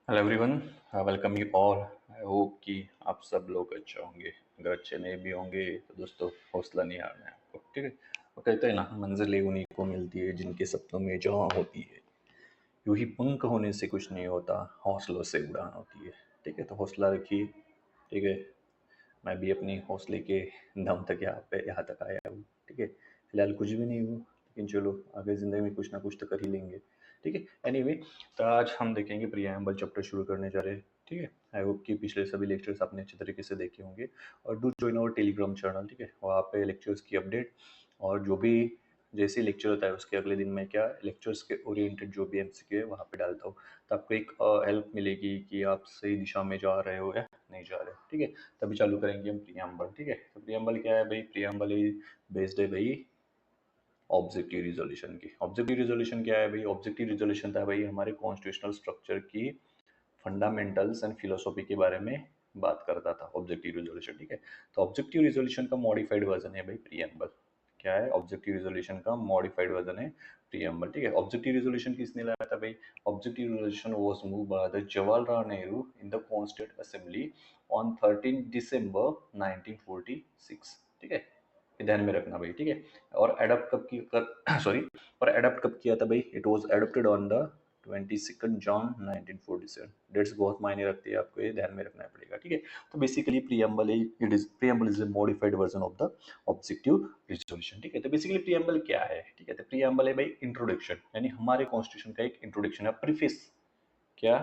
Hello everyone, welcome you all. I hope कि आप सब लोग अच्छे होंगे। अगर अच्छे नहीं भी होंगे तो दोस्तों हौसला नहीं हारना है आपको, ठीक है। वो कहते हैं ना, मंजिलें उन्हीं को मिलती है जिनके सपनों में जहाँ होती है। यूं ही पंख होने से कुछ नहीं होता, हौसलों से उड़ान होती है। ठीक है, तो हौसला रखिए। ठीक है, मैं भी अपनी हौसले के दम तक यहाँ तक आया हूँ। ठीक है, फिलहाल कुछ भी नहीं हूँ, लेकिन चलो आगे ज़िंदगी में कुछ ना कुछ तो कर ही लेंगे। ठीक है, एनीवे, तो आज हम देखेंगे प्रियम्बल चैप्टर शुरू करने जा रहे हैं। ठीक है, आई होप कि पिछले सभी लेक्चर्स आपने अच्छे तरीके से देखे होंगे। और do join our Telegram channel. ठीक है, वहाँ पे लेक्चर्स की अपडेट और जो भी जैसे लेक्चर होता है उसके अगले दिन मैं क्या लेक्चर्स के ओरिएंटेड जो भी एमसीक्यू है वहाँ पे डालता हूँ। तो आपको एक हेल्प मिलेगी कि आप सही दिशा में जा रहे हो या नहीं जा रहे। ठीक है, तभी चालू करेंगे हम प्रियम्बल। ठीक है, तो प्रियम्बल क्या है भाई? प्रियम्बल इज बेस्ड है भाई ऑब्जेक्टिव रिजोल्यूशन की। ऑब्जेक्टिव रिजोल्यूशन क्या है भाई? ऑब्जेक्टिव रिजोल्यूशन था भाई हमारे कॉन्स्टिट्यूशनल स्ट्रक्चर की फंडामेंटल्स एंड फिलोसॉफी के बारे में बात करता था ऑब्जेक्टिव रिजोल्यूशन। ठीक है, तो ऑब्जेक्टिव रिजोल्यूशन का मॉडिफाइड वर्जन है भाई प्रियम्बल। क्या है? ऑब्जेक्टिव रिजोल्यूशन का मॉडिफाइड वर्जन है प्रियम्बल। ठीक है, ऑब्जेक्टिव रिजोल्यूशन किसने लाया था भाई? Objective resolution was move by the Jawaharlal Nehru in the constituent assembly on 13 दिसंबर 1946। ठीक है, ये ध्यान में रखना भाई। ठीक है, और एडप्ट कब की कर सॉरी और एडप्ट कब किया था भाई? It was adopted on the 22 June 1947। Dates बहुत मायने रखती है, आपको ये ध्यान में रखना पड़ेगा। ठीक है, तो basically preamble is a modified version of the objective resolution. ठीक है, तो बेसिकली प्रियम्बल क्या है? ठीक है, तो प्रियम्बल है भाई इंट्रोडक्शन, यानी हमारे कॉन्स्टिट्यूशन का एक इंट्रोडक्शन है। प्रीफेस, क्या?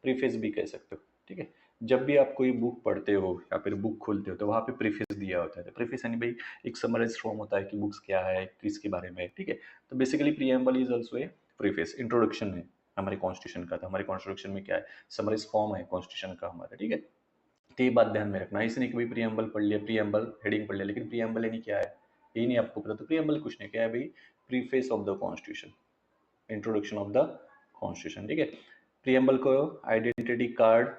प्रीफेस भी कह सकते हो। ठीक है, जब भी आप कोई बुक पढ़ते हो या फिर बुक खोलते हो तो वहाँ पे प्रीफेस दिया होता है। तो प्रीफेस यानी भाई एक समराइज फॉर्म होता है कि बुक्स क्या है, किसके बारे में है। ठीक है, तो basically preamble is also a preface, introduction है हमारे कॉन्स्टिट्यूशन का। तो हमारे कॉन्स्टिट्यूशन में क्या है? समराइज फॉर्म है कॉन्स्टिट्यूशन का हमारा। ठीक है, तो ये बात ध्यान में रखना। इसने कि भाई प्रियम्बल पढ़ लिया, प्रियम्बल हेडिंग पढ़ लिया, लेकिन प्रियम्बल यानी क्या है ये नहीं आपको पता। तो प्रियम्बल कुछ नहीं, क्या है भाई? Preface of the constitution, introduction of the constitution. ठीक है, प्रियम्बल को identity card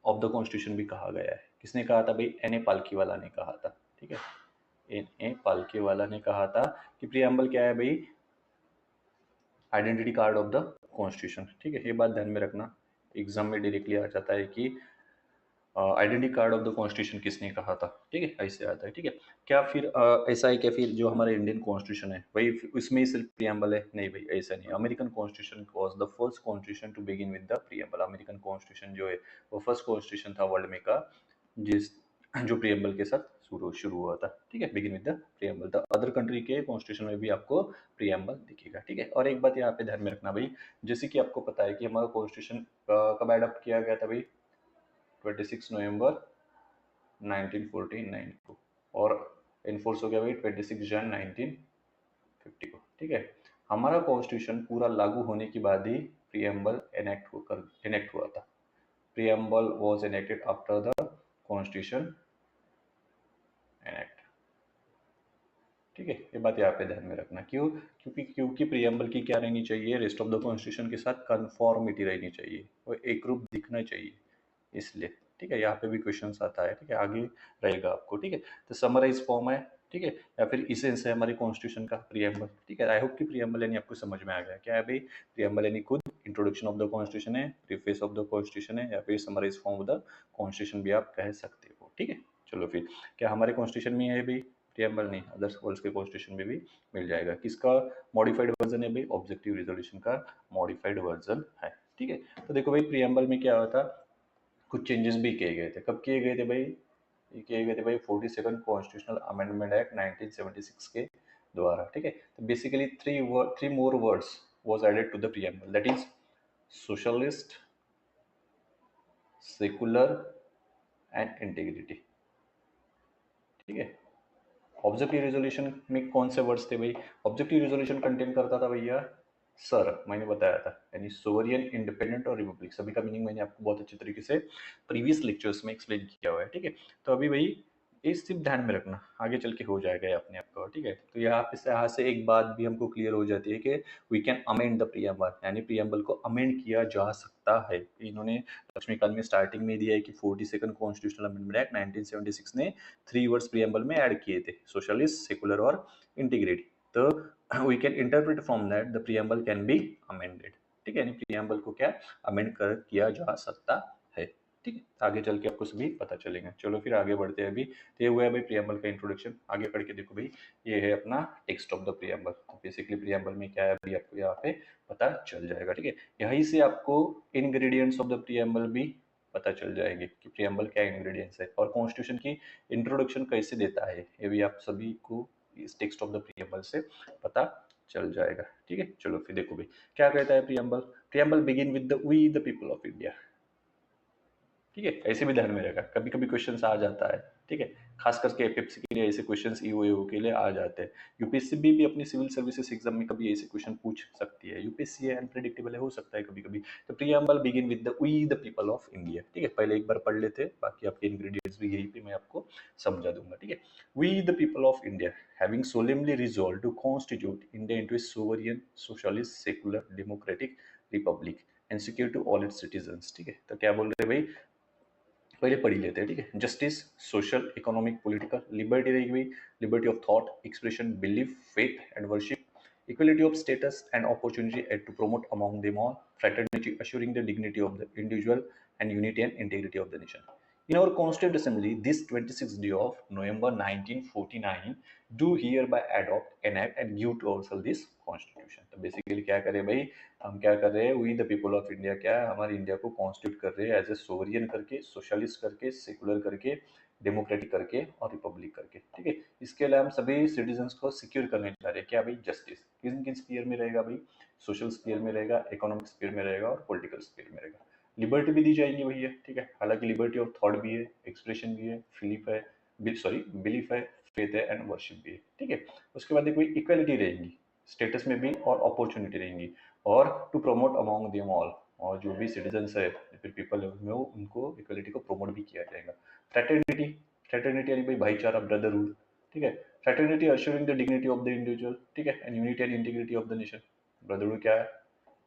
of the constitution भी कहा गया है। किसने कहा था भाई? एन ए पालकीवाला ने कहा था। ठीक है, एन ए पालकीवाला ने कहा था कि प्रियम्बल क्या है भाई? Identity card of the constitution. ठीक है, ये बात ध्यान में रखना, एग्जाम में डायरेक्टली आ जाता है कि identity card of the constitution किसने कहा था। ठीक है, ऐसे आता है। ठीक है, क्या फिर ऐसा है क्या फिर जो हमारा इंडियन कॉन्स्टिट्यूशन है भाई उसमें ही सिर्फ प्रियम्बल है? नहीं भाई, ऐसा नहीं। American constitution was the first constitution to begin with the preamble. American constitution जो है वो फर्स्ट कॉन्स्टिट्यूशन था वर्ल्ड में का जिस जो प्रियम्बल के साथ शुरू शुरू हुआ था। ठीक है, begin with the preamble. The other country के कॉन्स्टिट्यूशन में भी आपको प्रियम्बल दिखेगा। ठीक है, और एक बात यहाँ पे ध्यान में रखना भाई, जैसे कि आपको पता है कि हमारा कॉन्स्टिट्यूशन कब एडप्ट किया गया था भाई? 26 नवंबर 1949 को, और इन्फोर्स हो गया भाई 26 जन 1950 को। ठीक है, हमारा कॉन्स्टिट्यूशन पूरा लागू होने के बाद ही प्रियम्बल इनेक्ट हुआ था। Preamble was enacted after the constitution enact. ठीक है, ये बात यहाँ पे ध्यान में रखना। क्यों? क्योंकि प्रियम्बल की क्या रहनी चाहिए? रेस्ट ऑफ द कॉन्स्टिट्यूशन के साथ कन्फॉर्मिटी रहनी चाहिए, वो एक रूप दिखना चाहिए, इसलिए। ठीक है, यहाँ पे भी क्वेश्चन आता है। ठीक है, आगे रहेगा आपको। ठीक है, तो समराइज फॉर्म है। ठीक है, या फिर इसेंस है हमारे कॉन्स्टिट्यूशन का प्रियम्बल। ठीक है, आई होप कि प्रियम्बल यानी आपको समझ में आ गया। क्या है भाई? प्रियम्बल यानी खुद इंट्रोडक्शन ऑफ द कॉन्स्टिट्यूशन है, प्रीफेस ऑफ द कॉन्स्टिट्यूशन है, या फिर summarise form of the constitution भी आप कह सकते हो। ठीक है, चलो फिर क्या हमारे कॉन्स्टिट्यूशन में है भाई प्रियम्बल? नहीं, अदर्स वर्ल्ड्स के कॉन्स्टिट्यूशन में भी मिल जाएगा। किसका मॉडिफाइड वर्जन है भाई? ऑब्जेक्टिव रिजोल्यूशन का मॉडिफाइड वर्जन है। ठीक है, तो देखो भाई प्रियम्बल में क्या होता, कुछ चेंजेस भी किए गए थे। कब किए गए थे भाई? ये किए गए थे भाई 42 कॉन्स्टिट्यूशनल अमेंडमेंट एक्ट 1976 के द्वारा। ठीक है, तो basically three more words was added to the preamble, that is socialist, secular and integrity. ठीक है, ऑब्जेक्टिव रिजोल्यूशन में कौन से वर्ड्स थे भाई? ऑब्जेक्टिव रिजोल्यूशन कंटेन करता था भैया सर, मैंने बताया था, यानी सोवरियन, इंडिपेंडेंट और रिपब्लिक। सभी का मीनिंग मैंने आपको बहुत अच्छे तरीके से प्रीवियस लेक्चर्स में एक्सप्लेन किया हुआ है। ठीक है, तो अभी भाई ये सिर्फ ध्यान में रखना, आगे चल के हो जाएगा ये अपने आप का। ठीक है, तो यहाँ से एक बात भी हमको क्लियर हो जाती है कि we can amend the preamble, यानी प्रियम्बल को अमेंड किया जा सकता है। इन्होंने लक्ष्मीकांत में स्टार्टिंग में दिया है कि 42 कॉन्स्टिट्यूशनल अमेंडमेंट एक्ट 1976 ने 3 वर्ड्स प्रियम्बल में ऐड किए थे, सोशलिस्ट, सेकुलर और इंटीग्रेट। तो we can interpret from that the preamble can be amended. ठीक है, यानी प्रियम्बल को क्या अमेंड कर किया जा सकता है। ठीक है, आगे चल के आपको सभी पता चलेगा। चलो फिर आगे बढ़ते हैं। अभी तो ये हुआ है भाई प्रियम्बल का इंट्रोडक्शन। आगे पढ़ के देखो भाई, ये है अपना text of the preamble. Basically preamble में क्या है अभी आपको यहाँ पे पता चल जाएगा। ठीक है, यहीं से आपको इंग्रेडिएंट्स ऑफ द प्रियम्बल भी पता चल जाएंगे कि प्रियम्बल क्या इंग्रेडिएंट्स है और कॉन्स्टिट्यूशन की इंट्रोडक्शन कैसे देता है, ये भी आप सभी को इस टेक्स्ट ऑफ द प्रियम्बल से पता चल जाएगा। ठीक है, चलो फिर देखो भाई क्या कहता है preamble. Preamble begin with the we the people of India. ठीक है, ऐसे भी ध्यान में रहेगा, कभी कभी क्वेश्चन आ जाता है। ठीक है, खास करके एपीएससी के लिए ऐसे क्वेश्चंस ईओ के लिए आ जाते हैं। यूपीएससी भी अपनी सिविल सर्विसेज एग्जाम में कभी ऐसे क्वेश्चन पूछ सकती है। यूपीएससी है, अनप्रेडिक्टेबल है, हो सकता है कभी कभी। तो preamble begin with the we the people of India. ठीक है, पहले एक बार पढ़ लेते हैं, बाकी आपके इंग्रेडिएंट्स भी यही पे मैं आपको समझा दूंगा। ठीक है, we the people of India having solemnly resolved to constitute India into a sovereign, socialist, secular, democratic republic and secure to all its citizens। ठीक है, तो क्या बोल रहे हैं भाई, पहले पढ़ ही लेते हैं। ठीक है, justice, social, economic, political liberty रहेगी भाई, liberty of thought, expression, belief, faith and worship, equality of status and opportunity and to promote among them all, fraternity assuring the dignity of the individual and unity and integrity of the nation. In our Constituent Assembly, this 26th day of November 1949, do hereby adopt, enact and give to ourselves this Constitution। तो basically क्या करें भाई, हम क्या कर रहे हैं, we the people of India क्या है, हमारी इंडिया को कॉन्स्टिट्यूट कर रहे हैं एज ए सोवरियन करके, सोशलिस्ट करके, सेकुलर करके, डेमोक्रेटिक करके और रिपब्लिक करके। ठीक है, इसके लिए हम सभी सिटीजन्स को सिक्योर करने जा रहे हैं क्या भाई, जस्टिस। किन किन स्पीयर में रहेगा भाई, सोशल स्पीयर में रहेगा, इकोनॉमिक स्पीयर में रहेगा और पॉलिटिकल स्पीयर में रहेगा। लिबर्टी भी दी जाएगी भैया। ठीक है, हालांकि लिबर्टी ऑफ थॉट भी है, एक्सप्रेशन भी है, फिलिप है, बिलीफ है, फेथ है एंड वर्शिप भी है। ठीक है, उसके बाद देखो इक्वालिटी रहेगी, स्टेटस में भी और अपॉर्चुनिटी रहेंगी, और to promote among them all, और जो भी सिटीजन्स है फिर पीपल में वो उनको इक्वलिटी को प्रमोट भी किया जाएगा। फ्रेटर्निटी, फ्रेटर्निटी यानी भाई भाईचारा, ब्रदरहुड। ठीक है, fraternity assuring the dignity of the individual. ठीक है, and unity and integrity of the nation. Brotherhood क्या है,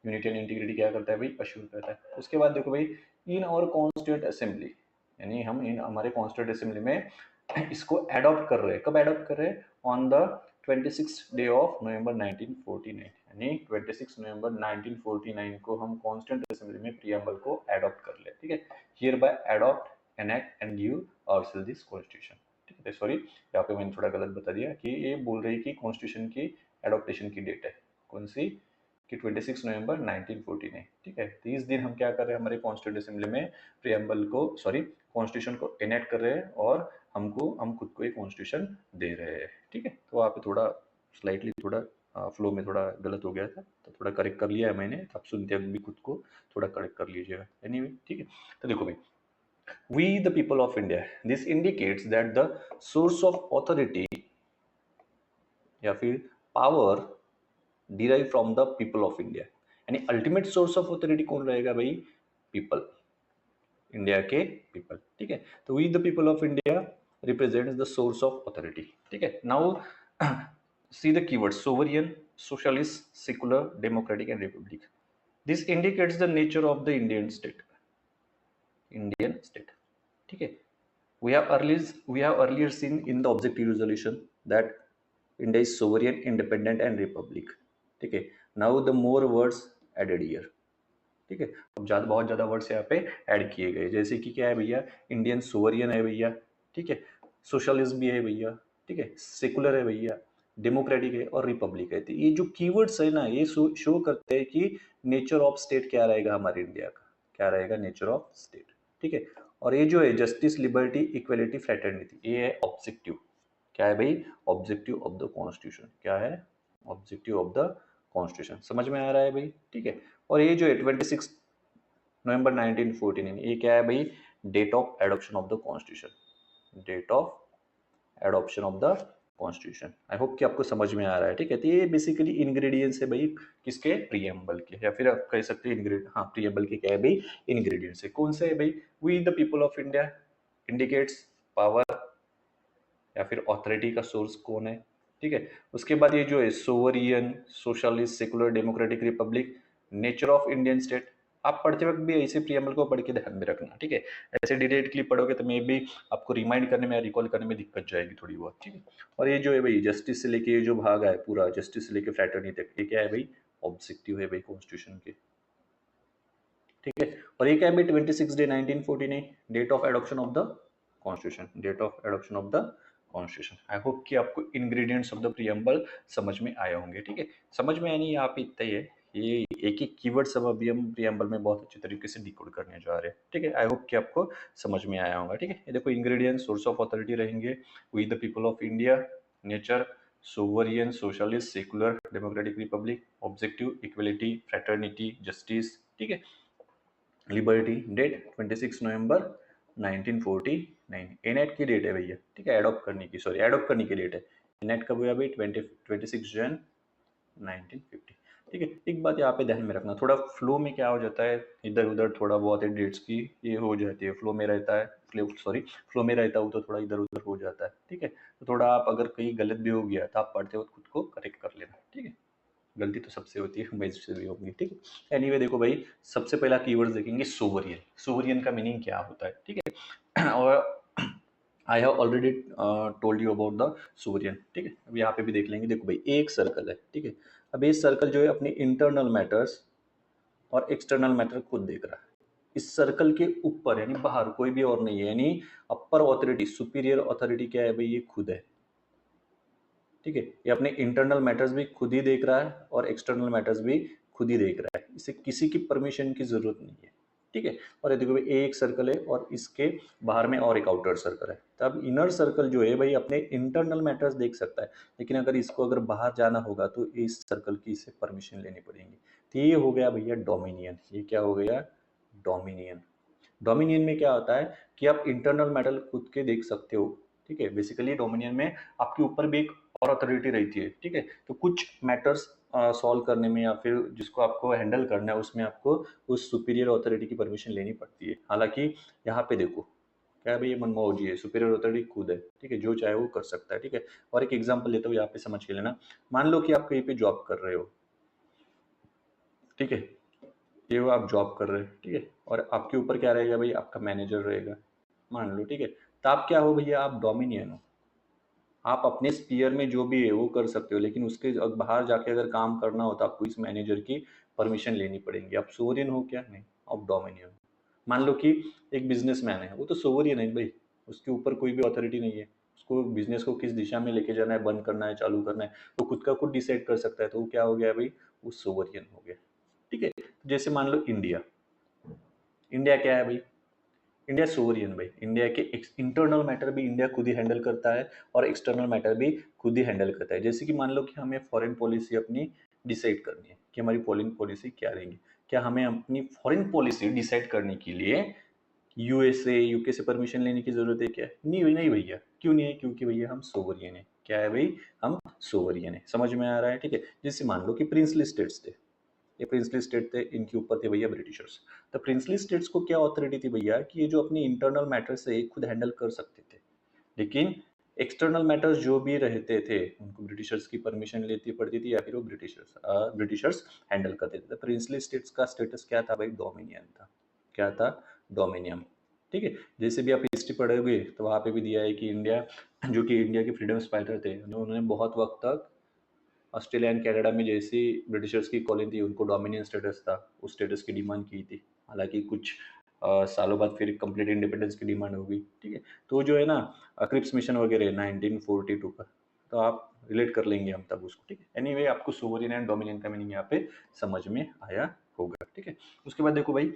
यूनिटी एंड इंटीग्रिटी क्या करता है भाई, अश्योर करता है। उसके बाद देखो भाई, इन और कॉन्स्टिट्यूएंट असेंबली, यानी हम इन हमारे कॉन्स्टिट्यूएंट असेंबली में इसको एडॉप्ट कर रहे हैं। कब एडॉप्ट कर रहे हैं, on the 26 day of November 1949, यानी 26 नवंबर 1949 को हम कॉन्स्टिट्यूएंट असेंबली में प्रियम्बल को एडॉप्ट कर ले। ठीक है, here bye adopt, enact and give ourselves this constitution। ठीक है, सॉरी यहाँ पे मैंने थोड़ा गलत बता दिया कि ये बोल रही कि कॉन्स्टिट्यूशन की एडॉप्टेशन की डेट है कौन सी, कि 26 नवंबर 1949। ठीक है, तो इस दिन हम क्या कर रहे हैं, हमारे कॉन्स्टिट्यूंट असेंबली में प्रियम्बल को कॉन्स्टिट्यूशन को इनेक्ट कर रहे हैं और हम खुद को एक कॉन्स्टिट्यूशन दे रहे हैं। ठीक है, तो वहाँ पे थोड़ा स्लाइटली थोड़ा फ्लो में थोड़ा गलत हो गया था, तो थोड़ा करेक्ट कर लिया है मैंने। आप सुनते हैं भी खुद को थोड़ा करेक्ट कर लीजिएगा। एनीवे ठीक है, तो देखो भाई, we the people of India, this indicates that the source of authority या फिर power derive from the people of India, यानी अल्टीमेट सोर्स ऑफ ऑथोरिटी कौन रहेगा भाई, पीपल, इंडिया के पीपल। ठीक है, तो we the people of India represents the source of authority. ठीक है, now see the keyword sovereign, socialist, secular, democratic and republic. This indicates the nature of the Indian state, Indian state. ठीक है, we have earlier seen in the objective resolution that India is sovereign, independent and republic। ठीक है, now the more words added here। ठीक है, अब बहुत ज्यादा words यहाँ पे ऐड किए गए, जैसे कि क्या है भैया, इंडियन सोवरियन है भैया। ठीक है, सोशलिज्म भी है भैया। ठीक है, सेकुलर है भैया, डेमोक्रेटिक है और रिपब्लिक है। तो ये जो कीवर्ड्स है ना, ये शो करते हैं कि नेचर ऑफ स्टेट क्या रहेगा हमारे इंडिया का, क्या रहेगा नेचर ऑफ स्टेट। ठीक है, और ये जो है जस्टिस, लिबर्टी, इक्वलिटी, फ्रेटर्निटी, ये है ऑब्जेक्टिव। क्या है भाई, ऑब्जेक्टिव ऑफ द कॉन्स्टिट्यूशन। क्या है, ऑब्जेक्टिव ऑफ द कॉन्स्टिट्यूशन। समझ में आ रहा है भाई। ठीक है, और ये जो है 26 नवंबर 1949, ये क्या है भाई, date of adoption of the constitution, date of adoption of the constitution. I hope कि आपको समझ में आ रहा है। ठीक है, तो ये बेसिकली इंग्रेडिएंट्स है भाई किसके, प्रियम्बल के, या फिर आप कह सकते हैं इंग्रेडिएंट, हाँ प्रियम्बल के क्या है भाई, इंग्रेडिएंट्स है। कौन से है भाई, we the people of India indicates power या फिर ऑथोरिटी का सोर्स कौन है। ठीक है, उसके बाद ये जो है sovereign, socialist, secular, democratic, Republic, nature of Indian state. आप पढ़ते वक्त भी ऐसे प्रियम्बल को पढ़ के ध्यान में रखना। ठीक है, ऐसे डायरेक्टली पढ़ोगे तो मे भी आपको रिमाइंड करने में या रिकॉल करने में दिक्कत जाएगी थोड़ी बहुत। ठीक है, और ये जो है भाई जस्टिस से लेके ये जो भाग है पूरा, जस्टिस से लेके फ्रैटर्निटी तक, ये क्या है भाई, ऑब्जेक्टिव है भाई कॉन्स्टिट्यूशन के। ठीक है। और ये क्या है भाई 26 day 1949 date of adoption of the constitution, date of adoption of the constitution. I hope कि आपको इंग्रेडिएंट्स ऑफ द प्रीएम्बल समझ में आए होंगे। ठीक है, समझ में यानी यहाँ पे इतना ही है, ये एक एक कीवर्ड सब अभी हम प्रीएम्बल में बहुत अच्छे तरीके से डिकोड करने जा रहे हैं। ठीक है, आई होप कि आपको समझ में आया होगा। ठीक है, ये देखो इंग्रेडिएंट्स, सोर्स ऑफ अथॉरिटी रहेंगे we the people of India, nature, sovereign, socialist, secular, democratic republic, objective, equality, fraternity, justice. ठीक है, लिबर्टी, डेट 26 नवंबर 1949, एनेट की डेट है भैया। ठीक है, एडॉप्ट करने की, सॉरी एडॉप्ट करने की डेट है। एनेट कब हुआ भाई 26 जन 1950। ठीक है, एक बात यहाँ पे ध्यान में रखना, थोड़ा फ्लो में क्या हो जाता है, इधर उधर थोड़ा बहुत है डेट्स की ये हो जाती है, फ्लो में रहता है, फ्लो में रहता हूँ तो थोड़ा इधर उधर हो जाता है। ठीक है, तो थोड़ा आप अगर कहीं गलत भी हो गया तो आप पढ़ते वक्त खुद को करेक्ट कर लेना। ठीक है, गलती तो सबसे होती है, मेरे से भी होगी। ठीक है, एनीवे देखो भाई, सबसे पहला कीवर्ड देखेंगे सोवरियन। सोवरियन का मीनिंग क्या होता है? ठीक है, और I have already told you about the sovereign. ठीक है, अब यहाँ पे भी देख लेंगे। देखो भाई एक सर्कल है। ठीक है, अब ये सर्कल जो है अपने इंटरनल मैटर्स और एक्सटर्नल मैटर खुद देख रहा है। इस सर्कल के ऊपर यानी बाहर कोई भी और नहीं है, यानी अपर ऑथोरिटी, सुपीरियर ऑथोरिटी क्या है भाई? ये खुद है। ठीक है, ये अपने इंटरनल मैटर्स भी खुद ही देख रहा है और एक्सटर्नल मैटर्स भी खुद ही देख रहा है, इसे किसी की परमिशन की जरूरत नहीं है। ठीक है, और ये देखो भाई एक सर्कल है और इसके बाहर में और एक आउटर सर्कल है। तब इनर सर्कल जो है भाई अपने इंटरनल मैटर्स देख सकता है, लेकिन अगर इसको अगर बाहर जाना होगा तो इस सर्कल की इसे परमिशन लेनी पड़ेगी। तो ये हो गया भैया डोमिनियन। ये क्या हो गया? डोमिनियन। डोमिनियन में क्या होता है कि आप इंटरनल मैटर खुद के देख सकते हो। ठीक है, बेसिकली डोमिनियन में आपके ऊपर भी एक और अथॉरिटी रहती है। ठीक है, तो कुछ मैटर्स सॉल्व करने में या फिर जिसको आपको हैंडल करना है उसमें आपको उस सुपीरियर अथॉरिटी की परमिशन लेनी पड़ती है। हालांकि यहाँ पे देखो क्या है भाई, ये मनमोहन जी है, सुपीरियर अथॉरिटी खुद है। ठीक है, जो चाहे वो कर सकता है। ठीक है, और एक एग्जांपल लेता हूँ यहाँ पे समझ के लेना। मान लो कि आप कहीं पे जॉब कर रहे हो। ठीक है, ये वो आप जॉब कर रहे हैं। ठीक है, और आपके ऊपर क्या रहेगा भाई? आपका मैनेजर रहेगा, मान लो। ठीक है, तो आप क्या हो भैया? आप डोमिनियन हो। आप अपने स्पीयर में जो भी है वो कर सकते हो, लेकिन उसके बाहर जाके अगर काम करना हो तो आपको इस मैनेजर की परमिशन लेनी पड़ेगी। आप सोवरियन हो क्या? नहीं, आप डोमिनियन हो। मान लो कि एक बिजनेसमैन है, वो तो सोवरियन है भाई, उसके ऊपर कोई भी अथॉरिटी नहीं है। उसको बिजनेस को किस दिशा में लेके जाना है, बंद करना है, चालू करना है, तो खुद का खुद डिसाइड कर सकता है। तो वो क्या हो गया भाई? वो सोवरियन हो गया। ठीक है, जैसे मान लो इंडिया। इंडिया क्या है भाई? इंडिया सोवरियन भाई। इंडिया के इंटरनल मैटर भी इंडिया खुद ही हैंडल करता है और एक्सटर्नल मैटर भी खुद ही हैंडल करता है। जैसे कि मान लो कि हमें फॉरेन पॉलिसी अपनी डिसाइड करनी है कि हमारी फॉरेन पॉलिसी क्या रहेगी। क्या हमें अपनी फॉरेन पॉलिसी डिसाइड करने के लिए यूएसए यूके से परमिशन लेने की जरूरत है क्या? नहीं नहीं भैया। क्यों नहीं है? क्योंकि भैया हम सोवरियन है। क्या है भाई? हम सोवरियन है। समझ में आ रहा है? ठीक है, जैसे मान लो कि प्रिंसली स्टेट्स थे, ये प्रिंसली स्टेट थे, इनके ऊपर थे भैया ब्रिटिशर्स। तो प्रिंसली स्टेट्स को क्या अथॉरिटी थी भैया कि ये जो अपनी इंटरनल मैटर्स है खुद हैंडल कर सकते थे, लेकिन एक्सटर्नल मैटर्स जो भी रहते थे उनको ब्रिटिशर्स की परमिशन लेती पड़ती थी या फिर वो ब्रिटिशर्स हैंडल करते थे। तो प्रिंसली स्टेट्स का स्टेटस क्या था भाई? डोमिनियन था। क्या था? डोमिनियन। ठीक है, जैसे भी आप हिस्ट्री पढ़ोगे तो वहाँ पे भी दिया है कि इंडिया, जो कि इंडिया के फ्रीडम फाइटर थे, उन्होंने बहुत वक्त तक ऑस्ट्रेलिया एंड कनाडा में जैसी ब्रिटिशर्स की कॉलोनी थी उनको डोमिनियन स्टेटस था, उस स्टेटस की डिमांड की थी। हालांकि कुछ सालों बाद फिर कंप्लीट इंडिपेंडेंस की डिमांड होगी। ठीक है, तो जो है ना क्रिप्स मिशन वगैरह 1942 का, तो आप रिलेट कर लेंगे हम तब उसको। ठीक है, एनीवे आपको सोवरियन एंड डोमिनियन का मीनिंग यहाँ पे समझ में आया होगा। ठीक है, उसके बाद देखो भाई,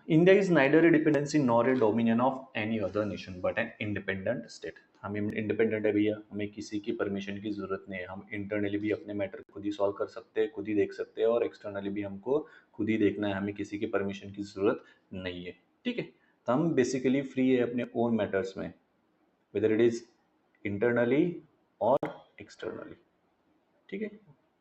India is neither a dependency nor a dominion of any other nation but an independent state. हम इंडिपेंडेंट है भैया, हमें किसी की परमिशन की जरूरत नहीं है। हम इंटरनली भी अपने मैटर खुद ही सॉल्व कर सकते हैं, खुद ही देख सकते हैं, और एक्सटर्नली भी हमको खुद ही देखना है, हमें किसी की परमिशन की जरूरत नहीं है। ठीक है, तो हम बेसिकली फ्री है अपने ओन मैटर्स में, वेदर इट इज इंटरनली और एक्सटर्नली। ठीक है,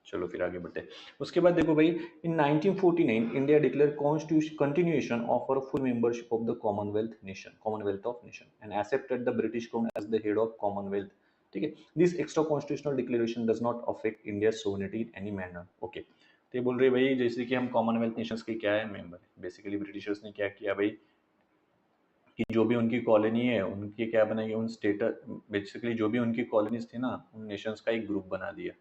चलो फिर आगे बढ़ते हैं। उसके बाद देखो भाई, in 1949 India declare constitution continuation of or full membership of the Commonwealth nation, Commonwealth of nation, and accepted the British crown as the head of Commonwealth. ठीक है, this extra constitutional declaration does not affect India sovereignty in any manner. Okay, तो ये बोल रहे भाई जैसे कि हम कॉमनवेल्थ नेशंस के क्या है मेंबर। बेसिकली ब्रिटिशर्स ने क्या किया भाई कि जो भी उनकी कॉलोनी है उनकी क्या बनाई, उन स्टेटस, बेसिकली जो भी उनकी कॉलोनीज थी ना, उन नेशंस का एक ग्रुप बना दिया।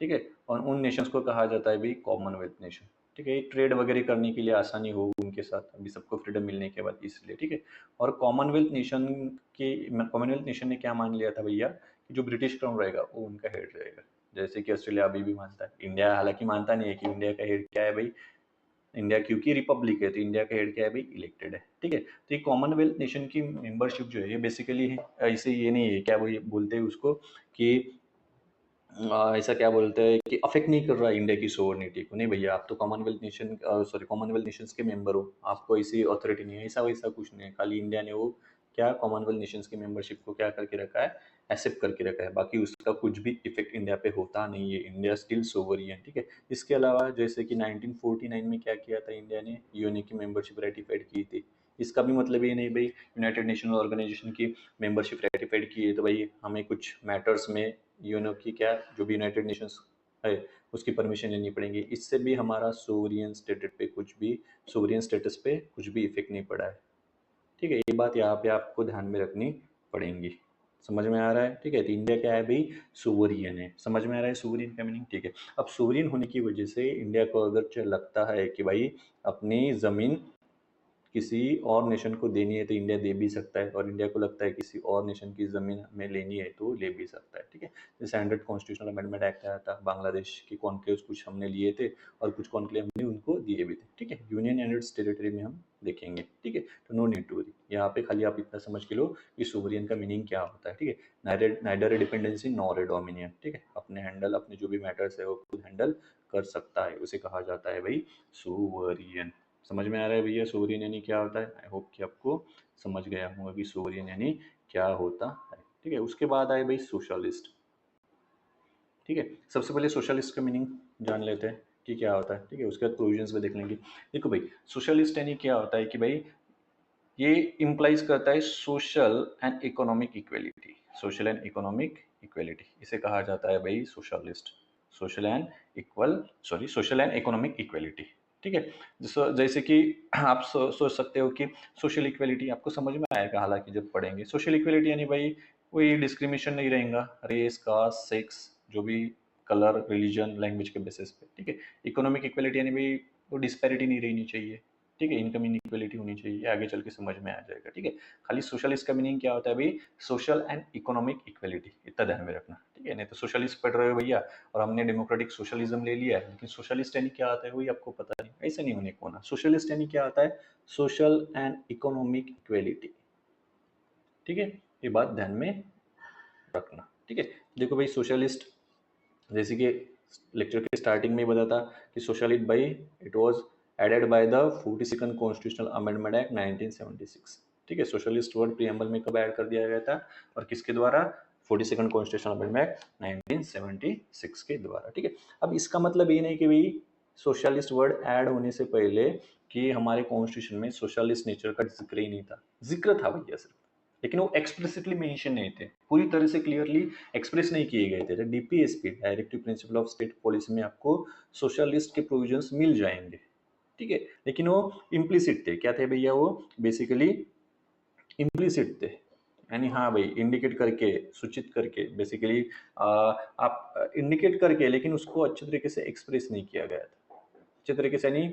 ठीक है, और उन नेशंस को कहा जाता है भी कॉमनवेल्थ नेशन। ठीक है, ट्रेड वगैरह करने के लिए आसानी हो उनके साथ, अभी सबको फ्रीडम मिलने के बाद इसलिए, ठीक है। और कॉमनवेल्थ नेशन ने क्या मान लिया था भैया कि जो ब्रिटिश क्राउन रहेगा वो उनका हेड रहेगा, जैसे कि ऑस्ट्रेलिया अभी भी मानता है। इंडिया हालांकि मानता नहीं है कि इंडिया का हेड क्या है भाई, इंडिया क्योंकि रिपब्लिक है तो इंडिया का हेड क्या है भाई, इलेक्टेड है, ठीक है। तो ये कॉमनवेल्थ नेशन की मेंबरशिप जो है ये बेसिकली है, ऐसे ये नहीं है क्या वो ये बोलते हैं उसको कि ऐसा क्या बोलते हैं कि अफेक्ट नहीं कर रहा है इंडिया की सोवरेनिटी को, नहीं भैया, आप तो कॉमनवेल्थ नेशंस के मेंबर हो, आपको ऐसी अथॉरिटी नहीं है, ऐसा वैसा कुछ नहीं है, खाली इंडिया ने वो क्या कॉमनवेल्थ नेशंस की मेंबरशिप को क्या करके रखा है, एक्सेप्ट करके रखा है, बाकी उसका कुछ भी इफेक्ट इंडिया पे होता नहीं है, इंडिया स्टिल सोवरियन, ठीक है। इसके अलावा जैसे कि 1949 में क्या किया था इंडिया ने, यूएनए की मेंबरशिप रेटिफाइड की थी। इसका भी मतलब ये नहीं भाई यूनाइटेड नेशन ऑर्गेनाइजेशन की मेंबरशिप रेटिफाइड की है तो भाई हमें कुछ मैटर्स में यूएनओ की क्या जो भी यूनाइटेड नेशंस है उसकी परमिशन लेनी पड़ेगी, इससे भी हमारा सोवरियन स्टेटस पे कुछ भी इफेक्ट नहीं पड़ा है, ठीक है। ये बात यहाँ पे आपको ध्यान में रखनी पड़ेगी, समझ में आ रहा है, ठीक है। तो इंडिया क्या है भाई, सोवरियन है, समझ में आ रहा है सोवरियन का मीनिंग, ठीक है। अब सोवरियन होने की वजह से इंडिया को अगर लगता है कि भाई अपनी जमीन किसी और नेशन को देनी है तो इंडिया दे भी सकता है, और इंडिया को लगता है किसी और नेशन की ज़मीन हमें लेनी है तो ले भी सकता है, ठीक है। जैसे 100 कॉन्स्टिट्यूशनल अमेंडमेंट एक्ट आया था, बांग्लादेश के कॉन्क्लेव्स कुछ हमने लिए थे और कुछ कॉन्क्लेव हमने उनको दिए भी थे, ठीक है। यूनियन एंड इट्स टेरिटरी में हम देखेंगे, ठीक है। तो नो नीड टू वरी, यहाँ पे खाली आप इतना समझ के लो कि सोवरियन का मीनिंग क्या होता है, ठीक है। Neither A dependency nor a dominion, ठीक है। अपने जो भी मैटर्स है वो खुद हैंडल कर सकता है, उसे कहा जाता है भाई सोवरियन। समझ में आ रहा है भैया सोवरियन यानी क्या होता है, आई होप कि आपको समझ गया होगा कि सोवरियन यानी क्या होता है, ठीक है। उसके बाद आए भाई सोशलिस्ट, ठीक है। सबसे पहले सोशलिस्ट का मीनिंग जान लेते हैं कि क्या होता है, ठीक है, उसके बाद प्रोविजंस में देख लेंगे। देखो भाई सोशलिस्ट यानी क्या होता है कि भाई ये इम्प्लाइज करता है social and economic equality, social and economic equality, इसे कहा जाता है भाई socialist, social and economic equality, ठीक है। जैसे कि आप सोच सकते हो कि सोशल इक्वेलिटी आपको समझ में आएगा हालांकि जब पढ़ेंगे, सोशल इक्वेलिटी यानी भाई कोई डिस्क्रिमिनेशन नहीं रहेगा रेस कास्ट सेक्स जो भी कलर रिलीजन लैंग्वेज के बेसिस पे, ठीक है। इकोनॉमिक इक्वेलिटी यानी भाई वो डिस्पैरिटी नहीं रहनी चाहिए, ठीक है, इनकम इनइक्वलिटी होनी चाहिए, आगे चल के समझ में आ जाएगा, ठीक है। खाली सोशलिस्ट का मीनिंग क्या होता है भाई, सोशल एंड इकोनॉमिक इक्वलिटी, इतना ध्यान में रखना, ठीक है। नहीं तो सोशलिस्ट पढ़ रहे हो भैया और हमने डेमोक्रेटिक सोशलिज्म ले लिया है, लेकिन सोशलिस्ट यानी क्या आता है वही आपको पता नहीं, ऐसा नहीं होने को ना। सोशलिस्ट यानी क्या आता है, सोशल एंड इकोनॉमिक इक्वलिटी, ठीक है, ये बात ध्यान में रखना, ठीक है। देखो भाई सोशलिस्ट जैसे कि लेक्चर के स्टार्टिंग में ही बताया था कि सोशलिस्ट भाई it was added by the 42nd constitutional amendment act 1976, ठीक है। सोशलिस्ट वर्ड प्रीएम्बल में कब ऐड कर दिया गया था और किसके द्वारा, 42nd कॉन्स्टिट्यूशनल अमेंडमेंट एक्ट 1976 के द्वारा, ठीक है। अब इसका मतलब ये नहीं कि भाई सोशलिस्ट वर्ड ऐड होने से पहले कि हमारे कॉन्स्टिट्यूशन में सोशलिस्ट नेचर का जिक्र ही नहीं था, जिक्र था भैया सिर्फ, लेकिन वो एक्सप्लिसिटली मेंशन नहीं थे, पूरी तरह से क्लियरली एक्सप्रेस नहीं किए गए थे। DPSP directive principle of state policy में आपको सोशलिस्ट के प्रोविजंस मिल जाएंगे, ठीक है, लेकिन वो इम्प्लिसिट थे, क्या थे भैया, वो बेसिकली इम्प्लिसिट थे, यानी हाँ भाई इंडिकेट करके सूचित करके बेसिकली आप इंडिकेट करके, लेकिन उसको अच्छे तरीके से एक्सप्रेस नहीं किया गया था, अच्छे तरीके से यानी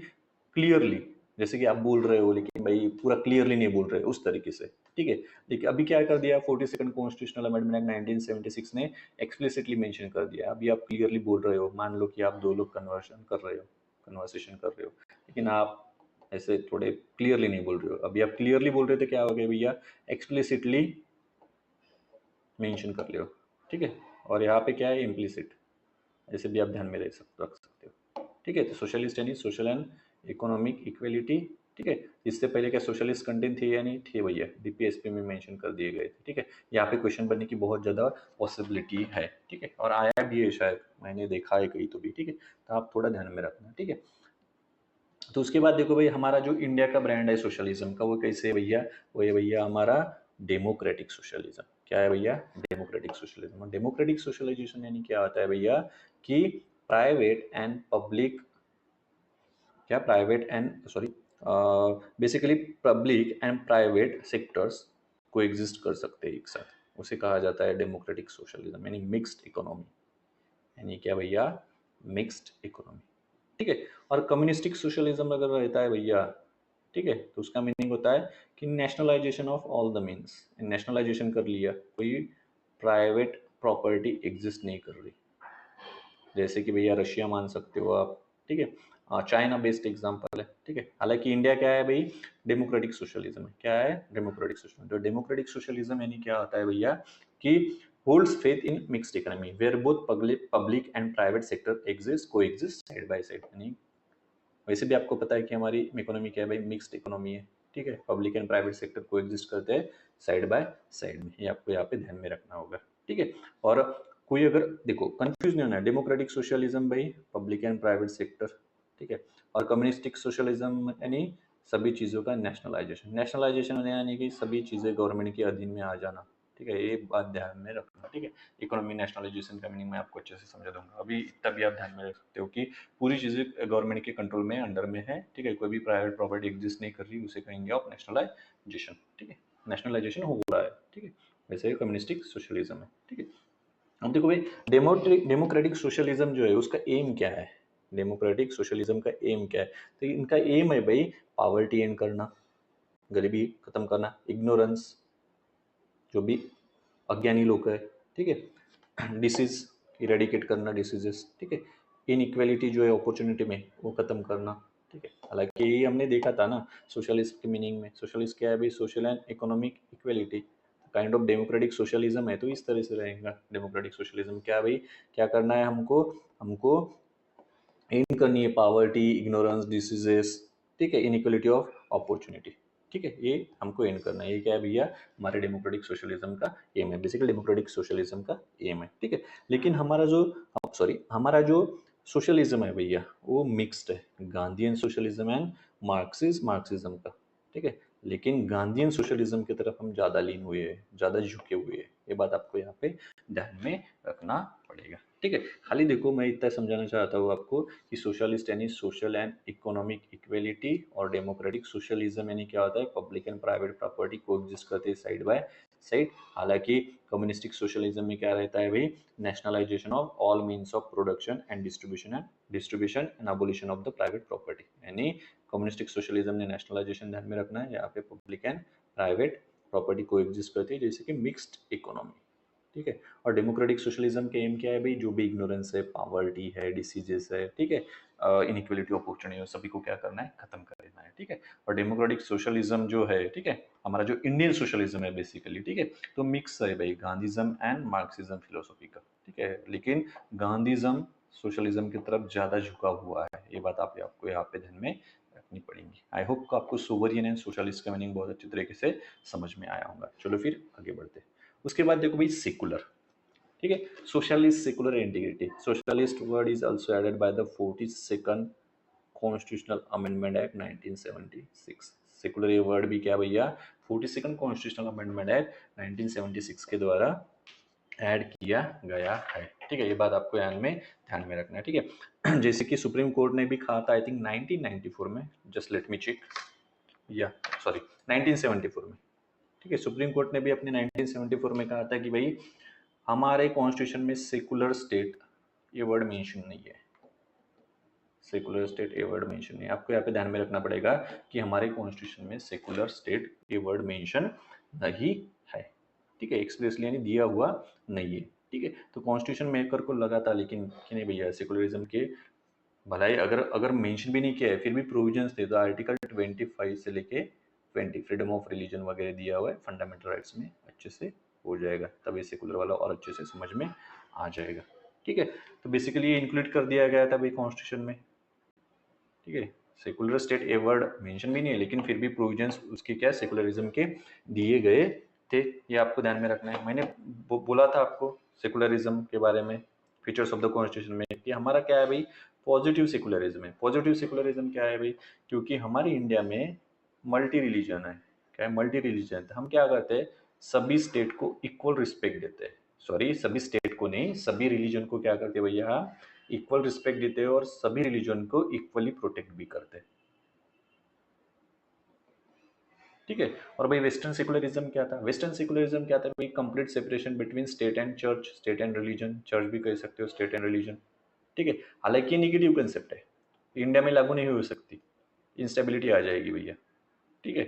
क्लियरली, जैसे कि आप बोल रहे हो लेकिन भाई पूरा क्लियरली नहीं बोल रहे उस तरीके से, ठीक है। देखिए अभी क्या कर दिया 42nd कॉन्स्टिट्यूशनल अमेंडमेंट 1976 ने एक्सप्लिसिटली मेंशन कर दिया, अभी आप क्लियरली बोल रहे हो, मान लो कि आप दो लोग कन्वर्सेशन कर रहे हो, लेकिन आप ऐसे थोड़े क्लियरली नहीं बोल रहे हो, अभी आप क्लियरली बोल रहे थे क्या हो गया भैया, एक्सप्लिसिटली मेंशन कर लियो, ठीक है। और यहाँ पे क्या है इम्प्लिसिट, ऐसे भी आप ध्यान में रख सकते हो, ठीक है। तो सोशलिस्ट यानी सोशल एंड इकोनॉमिक इक्वलिटी, ठीक है। इससे पहले क्या सोशलिस्ट कंटेंट थे या नहीं थे भैया, डीपीएसपी में मेंशन कर दिए गए थे, ठीक है। यहाँ पे क्वेश्चन बनने की बहुत ज़्यादा पॉसिबिलिटी है, ठीक है, और आया भी है शायद, मैंने देखा है कहीं तो भी, ठीक है। तो आप थोड़ा ध्यान में रखना, ठीक है। तो उसके बाद देखो भाई हमारा जो इंडिया का ब्रांड है सोशलिज्म का वो कैसे है भैया, वो है भैया हमारा डेमोक्रेटिक सोशलिज्म, क्या है भैया, डेमोक्रेटिक सोशलिज्म। और डेमोक्रेटिक सोशलाइजेशन यानी क्या होता है भैया कि प्राइवेट एंड पब्लिक, क्या private and sorry basically public and private sectors को एग्जिस्ट कर सकते हैं एक साथ, उसे कहा जाता है डेमोक्रेटिक सोशलिज्म, यानी मिक्स्ड इकोनॉमी, यानी क्या भैया, मिक्स्ड इकोनॉमी, ठीक है। और कम्युनिस्टिक सोशलिज्म अगर रहता है भैया, ठीक है, तो उसका मीनिंग होता है कि nationalisation of all the means, nationalisation कर लिया, कोई प्राइवेट प्रॉपर्टी एग्जिस्ट नहीं कर रही, जैसे कि भैया रशिया मान सकते हो आप, ठीक है, चाइना बेस्ड एग्जांपल है, ठीक है। हालांकि इंडिया क्या है भाई, डेमोक्रेटिक सोशलिज्म है, क्या है, डेमोक्रेटिक सोशलिज्म। तो डेमोक्रेटिक सोशलिज्म यानी क्या होता है भैया कि holds faith in mixed economy where both public and private sector exist coexist side by side. यानी वैसे भी आपको पता है कि हमारी इकोनॉमी क्या है भाई, मिक्स्ड इकोनॉमी है, ठीक है, पब्लिक एंड प्राइवेट सेक्टर को एग्जिस्ट करते हैं साइड बाय साइड में, ये आपको यहाँ पे ध्यान में रखना होगा, ठीक है। और कोई अगर देखो कंफ्यूज नहीं होना है, डेमोक्रेटिक सोशलिज्म भाई पब्लिक एंड प्राइवेट सेक्टर, ठीक है, और कम्युनिस्टिक सोशलिज्म यानी सभी चीज़ों का नेशनलाइजेशन, नेशनलाइजेशन यानी कि सभी चीज़ें गवर्नमेंट के अधीन में आ जाना, ठीक है, ये बात ध्यान में रखना, ठीक है। इकोनॉमी नेशनलाइजेशन का मीनिंग मैं आपको अच्छे से समझा दूंगा, अभी इतना भी आप ध्यान में रख सकते हो कि पूरी चीज़ें गवर्नमेंट के कंट्रोल में अंडर में है, ठीक है, कोई भी प्राइवेट प्रॉपर्टी एग्जिस्ट नहीं कर रही, उसे कहेंगे आप नेशनलाइजेशन, ठीक है, नेशनलाइजेशन हो रहा है, ठीक है, वैसे कम्युनिस्टिक सोशलिज्म है, ठीक है। अब देखो भाई डेमोक्रेटिक सोशलिज्म जो है उसका एम क्या है, डेमोक्रेटिक सोशलिज्म का एम क्या है, तो इनका एम है भाई पावर्टी एंड करना, गरीबी खत्म करना, इग्नोरेंस, जो भी अज्ञानी लोग है, ठीक है, डिसीज इरेडिकेट करना डिसीजेस, ठीक है, इनइक्वालिटी जो है अपॉर्चुनिटी में वो खत्म करना, ठीक है। हालांकि ये हमने देखा था ना सोशलिस्ट के मीनिंग में, सोशलिस्ट क्या है भाई, social and economic equality, kind of democratic socialism है, तो इस तरह से रहेगा डेमोक्रेटिक सोशलिज्म, क्या भाई क्या करना है हमको, हमको एंड करनी है पावर्टी, इग्नोरेंस, डिसीजेस, ठीक है, इनइक्वालिटी ऑफ अपॉर्चुनिटी, ठीक है, ये हमको एंड करना है, ये क्या है भैया हमारे डेमोक्रेटिक सोशलिज्म का एम है, बेसिकली डेमोक्रेटिक सोशलिज्म का एम है, ठीक है। लेकिन हमारा जो हमारा जो सोशलिज्म है भैया वो मिक्स्ड है, गांधीयन सोशलिज्म एंड मार्क्सिज्म का, ठीक है। लेकिन गांधीयन सोशलिज्म की तरफ हम ज़्यादा लीन हुए हैं, ज़्यादा झुके हुए हैं, ये बात आपको यहाँ पे ध्यान में रखना पड़ेगा, ठीक है। खाली देखो मैं इतना समझाना चाहता हूँ आपको कि सोशलिस्ट यानी सोशल एंड इकोनॉमिक इक्वेलिटी, और डेमोक्रेटिक सोशलिज्म यानी क्या होता है, पब्लिक एंड प्राइवेट प्रॉपर्टी को एग्जिस्ट करते हैं साइड बाय साइड। हालांकि कम्युनिस्टिक सोशलिज्म में क्या रहता है भाई, nationalisation of all means of production and distribution and abolition of the private property, यानी कम्युनिस्टिक सोशलिज्म ने नेशनलाइजेशन ध्यान में रखना है, यहाँ पे पब्लिक एंड प्राइवेट प्रॉपर्टी को एग्जिस्ट करती है जैसे कि मिक्स्ड इकोनॉमी, ठीक है। और डेमोक्रेटिक सोशलिज्म के एम क्या है भाई, जो भी इग्नोरेंस है, पावर्टी है, डिसीजेस है, ठीक है, इनइक्वलिटी अपॉर्चुनिटी सभी को क्या करना है, खत्म कर देना है, ठीक है। और डेमोक्रेटिक सोशलिज्म जो है, ठीक है, हमारा जो इंडियन सोशलिज्म है बेसिकली, ठीक है, तो मिक्स है भाई गांधीज्म एंड मार्क्सिज्म फिलोसॉफी का, ठीक है, लेकिन गांधीज्म सोशलिज्म की तरफ ज्यादा झुका हुआ है, ये बात आपको यहाँ पे ध्यान में रखनी पड़ेगी। आई होप आपको सोवरियन एंड सोशलिस्ट का मीनिंग बहुत अच्छी तरीके से समझ में आया होगा। चलो फिर आगे बढ़ते हैं। उसके बाद देखो भाई सेकुलर, ठीक है, socialist secular integrity, socialist word is also added by the 42nd constitutional amendment act 1976। Secular ये वर्ड भी क्या भैया 42nd कॉन्स्टिट्यूशनल अमेंडमेंट एक्ट 1976 के द्वारा ऐड किया गया है, ठीक है, ये बात आपको ध्यान में रखना है, ठीक है। जैसे कि सुप्रीम कोर्ट ने भी कहा था आई थिंक 1994 में, जस्ट लेट मी चेक, या सॉरी 1974 में, ठीक है, सुप्रीम कोर्ट ने भी अपने 1974 में कहा था कि भाई हमारे कॉन्स्टिट्यूशन में सेकुलर स्टेट ये वर्ड मेंशन नहीं है, सेकुलर स्टेट ये वर्ड मेंशन नहीं है, आपको यहाँ पे ध्यान में रखना पड़ेगा कि हमारे कॉन्स्टिट्यूशन में सेकुलर स्टेट ये वर्ड मेंशन नहीं है, ठीक है, एक्सप्रेसली यानी दिया हुआ नहीं है, ठीक है। तो कॉन्स्टिट्यूशन मेकर को लगा था लेकिन कि नहीं भैया सेकुलरिज्म के भलाई अगर अगर मेंशन भी नहीं किया है फिर भी प्रोविजंस थे, तो आर्टिकल 25 से लेके 20 फ्रीडम ऑफ रिलीजन वगैरह दिया हुआ है, फंडामेंटल राइट्स में अच्छे से हो जाएगा, तब ये सेकुलर वाला और अच्छे से समझ में आ जाएगा, ठीक है। तो बेसिकली ये इंक्लूड कर दिया गया था भाई कॉन्स्टिट्यूशन में, ठीक है। Secular state a word mention भी नहीं है लेकिन फिर भी प्रोविजंस उसके क्या सेकुलरिज्म के दिए गए थे, ये आपको ध्यान में रखना है। मैंने बोला था आपको सेकुलरिज्म के बारे में फीचर्स ऑफ द कॉन्स्टिट्यूशन में कि हमारा क्या है भाई पॉजिटिव सेकुलरिज्म है। पॉजिटिव सेकुलरिज्म क्या है भाई, क्योंकि हमारे इंडिया में मल्टी रिलीजन है, क्या है मल्टी रिलीजन, हम क्या करते हैं सभी स्टेट को इक्वल रिस्पेक्ट देते हैं, सॉरी सभी स्टेट को नहीं सभी रिलीजन को क्या करते हैं भैया इक्वल रिस्पेक्ट देते हैं और सभी रिलीजन को इक्वली प्रोटेक्ट भी करते हैं, ठीक है। और भाई वेस्टर्न सेकुलरिज्म क्या था, वेस्टर्न सेकुलरिज्म क्या था भाई complete separation between state and church, state and religion, church भी कह सकते हो स्टेट एंड रिलीजन, ठीक है। हालांकि ये निगेटिव कंसेप्ट है, इंडिया में लागू नहीं हो सकती, इंस्टेबिलिटी आ जाएगी भैया, ठीक है।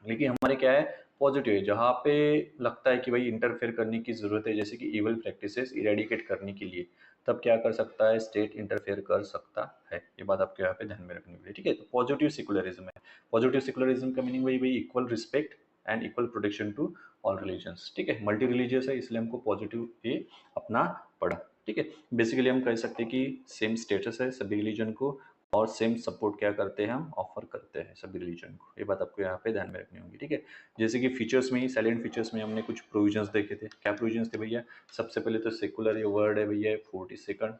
लेकिन हमारे क्या है, पॉजिटिव है, जहाँ पे लगता है कि भाई इंटरफेयर करने की जरूरत है, जैसे कि इवल प्रैक्टिसेस इरेडिकेट करने के लिए, तब क्या कर सकता है, स्टेट इंटरफेयर कर सकता है। ये बात आपको यहाँ पे ध्यान में रखनी होगी, ठीक है। तो पॉजिटिव सेकुलरिज्म है, पॉजिटिव सेकुलरिज्म का मीनिंग वही वही equal respect and equal protection to all religions, ठीक है। मल्टी रिलीजियस है इसलिए हमको पॉजिटिव ये अपना पड़ा, ठीक है। बेसिकली हम कह सकते हैं कि सेम स्टेटस है सभी रिलीजन को, और सेम सपोर्ट क्या करते हैं, हम ऑफर करते हैं सभी रिलीजन को। ये बात आपको यहाँ पे ध्यान में रखनी होगी, ठीक है। जैसे कि फीचर्स में ही, साइलेंट फीचर्स में हमने कुछ प्रोविजंस देखे थे। क्या प्रोविजंस थे भैया, सबसे पहले तो सेकुलर ये वर्ड है भैया 42nd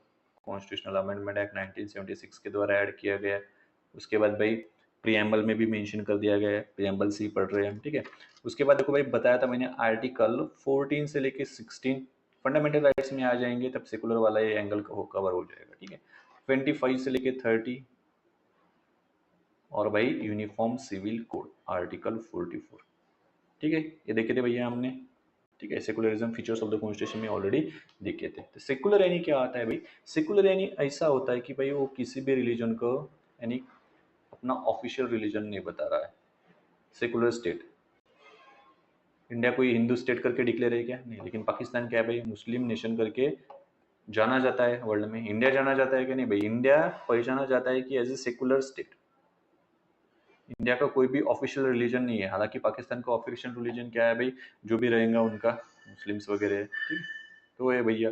कॉन्स्टिट्यूशनल अमेंडमेंट एक्ट 1976 के द्वारा ऐड किया गया है। उसके बाद भाई प्रियम्बल में भी मेंशन कर दिया गया है, प्रियम्बल सी पढ़ रहे हैं हम, ठीक है। उसके बाद देखो भाई बताया था मैंने, आर्टिकल 14 से लेके 16 फंडामेंटल राइट्स में आ जाएंगे, तब सेकुलर वाला ये एंगल कवर हो जाएगा, ठीक है। 25 से लेके 30, और भाई यूनिफॉर्म सिविल कोड आर्टिकल 44, ठीक है। ये देखे थे भैया हमने, ठीक है। Secularism features of the constitution में ऑलरेडी देखे थे। तो सेकुलर यानी क्या आता है भाई, सेकुलर यानी ऐसा होता है कि भाई वो किसी भी रिलीजन को यानी अपना ऑफिशियल रिलीजन नहीं बता रहा है। सेकुलर स्टेट, इंडिया कोई हिंदू स्टेट करके डिक्लेयर है क्या, नहीं। लेकिन पाकिस्तान क्या है भाई, मुस्लिम नेशन करके जाना जाता है वर्ल्ड में। इंडिया जाना जाता है कि नहीं भाई, इंडिया पहचाना जाता है कि as a secular state. India का कोई भी ऑफिशियल रिलीजन नहीं है, हालांकि पाकिस्तान का ऑफिशियल रिलीजन क्या है भाई, जो भी रहेगा उनका मुस्लिम्स वगैरह है, ठीक है। तो ये भैया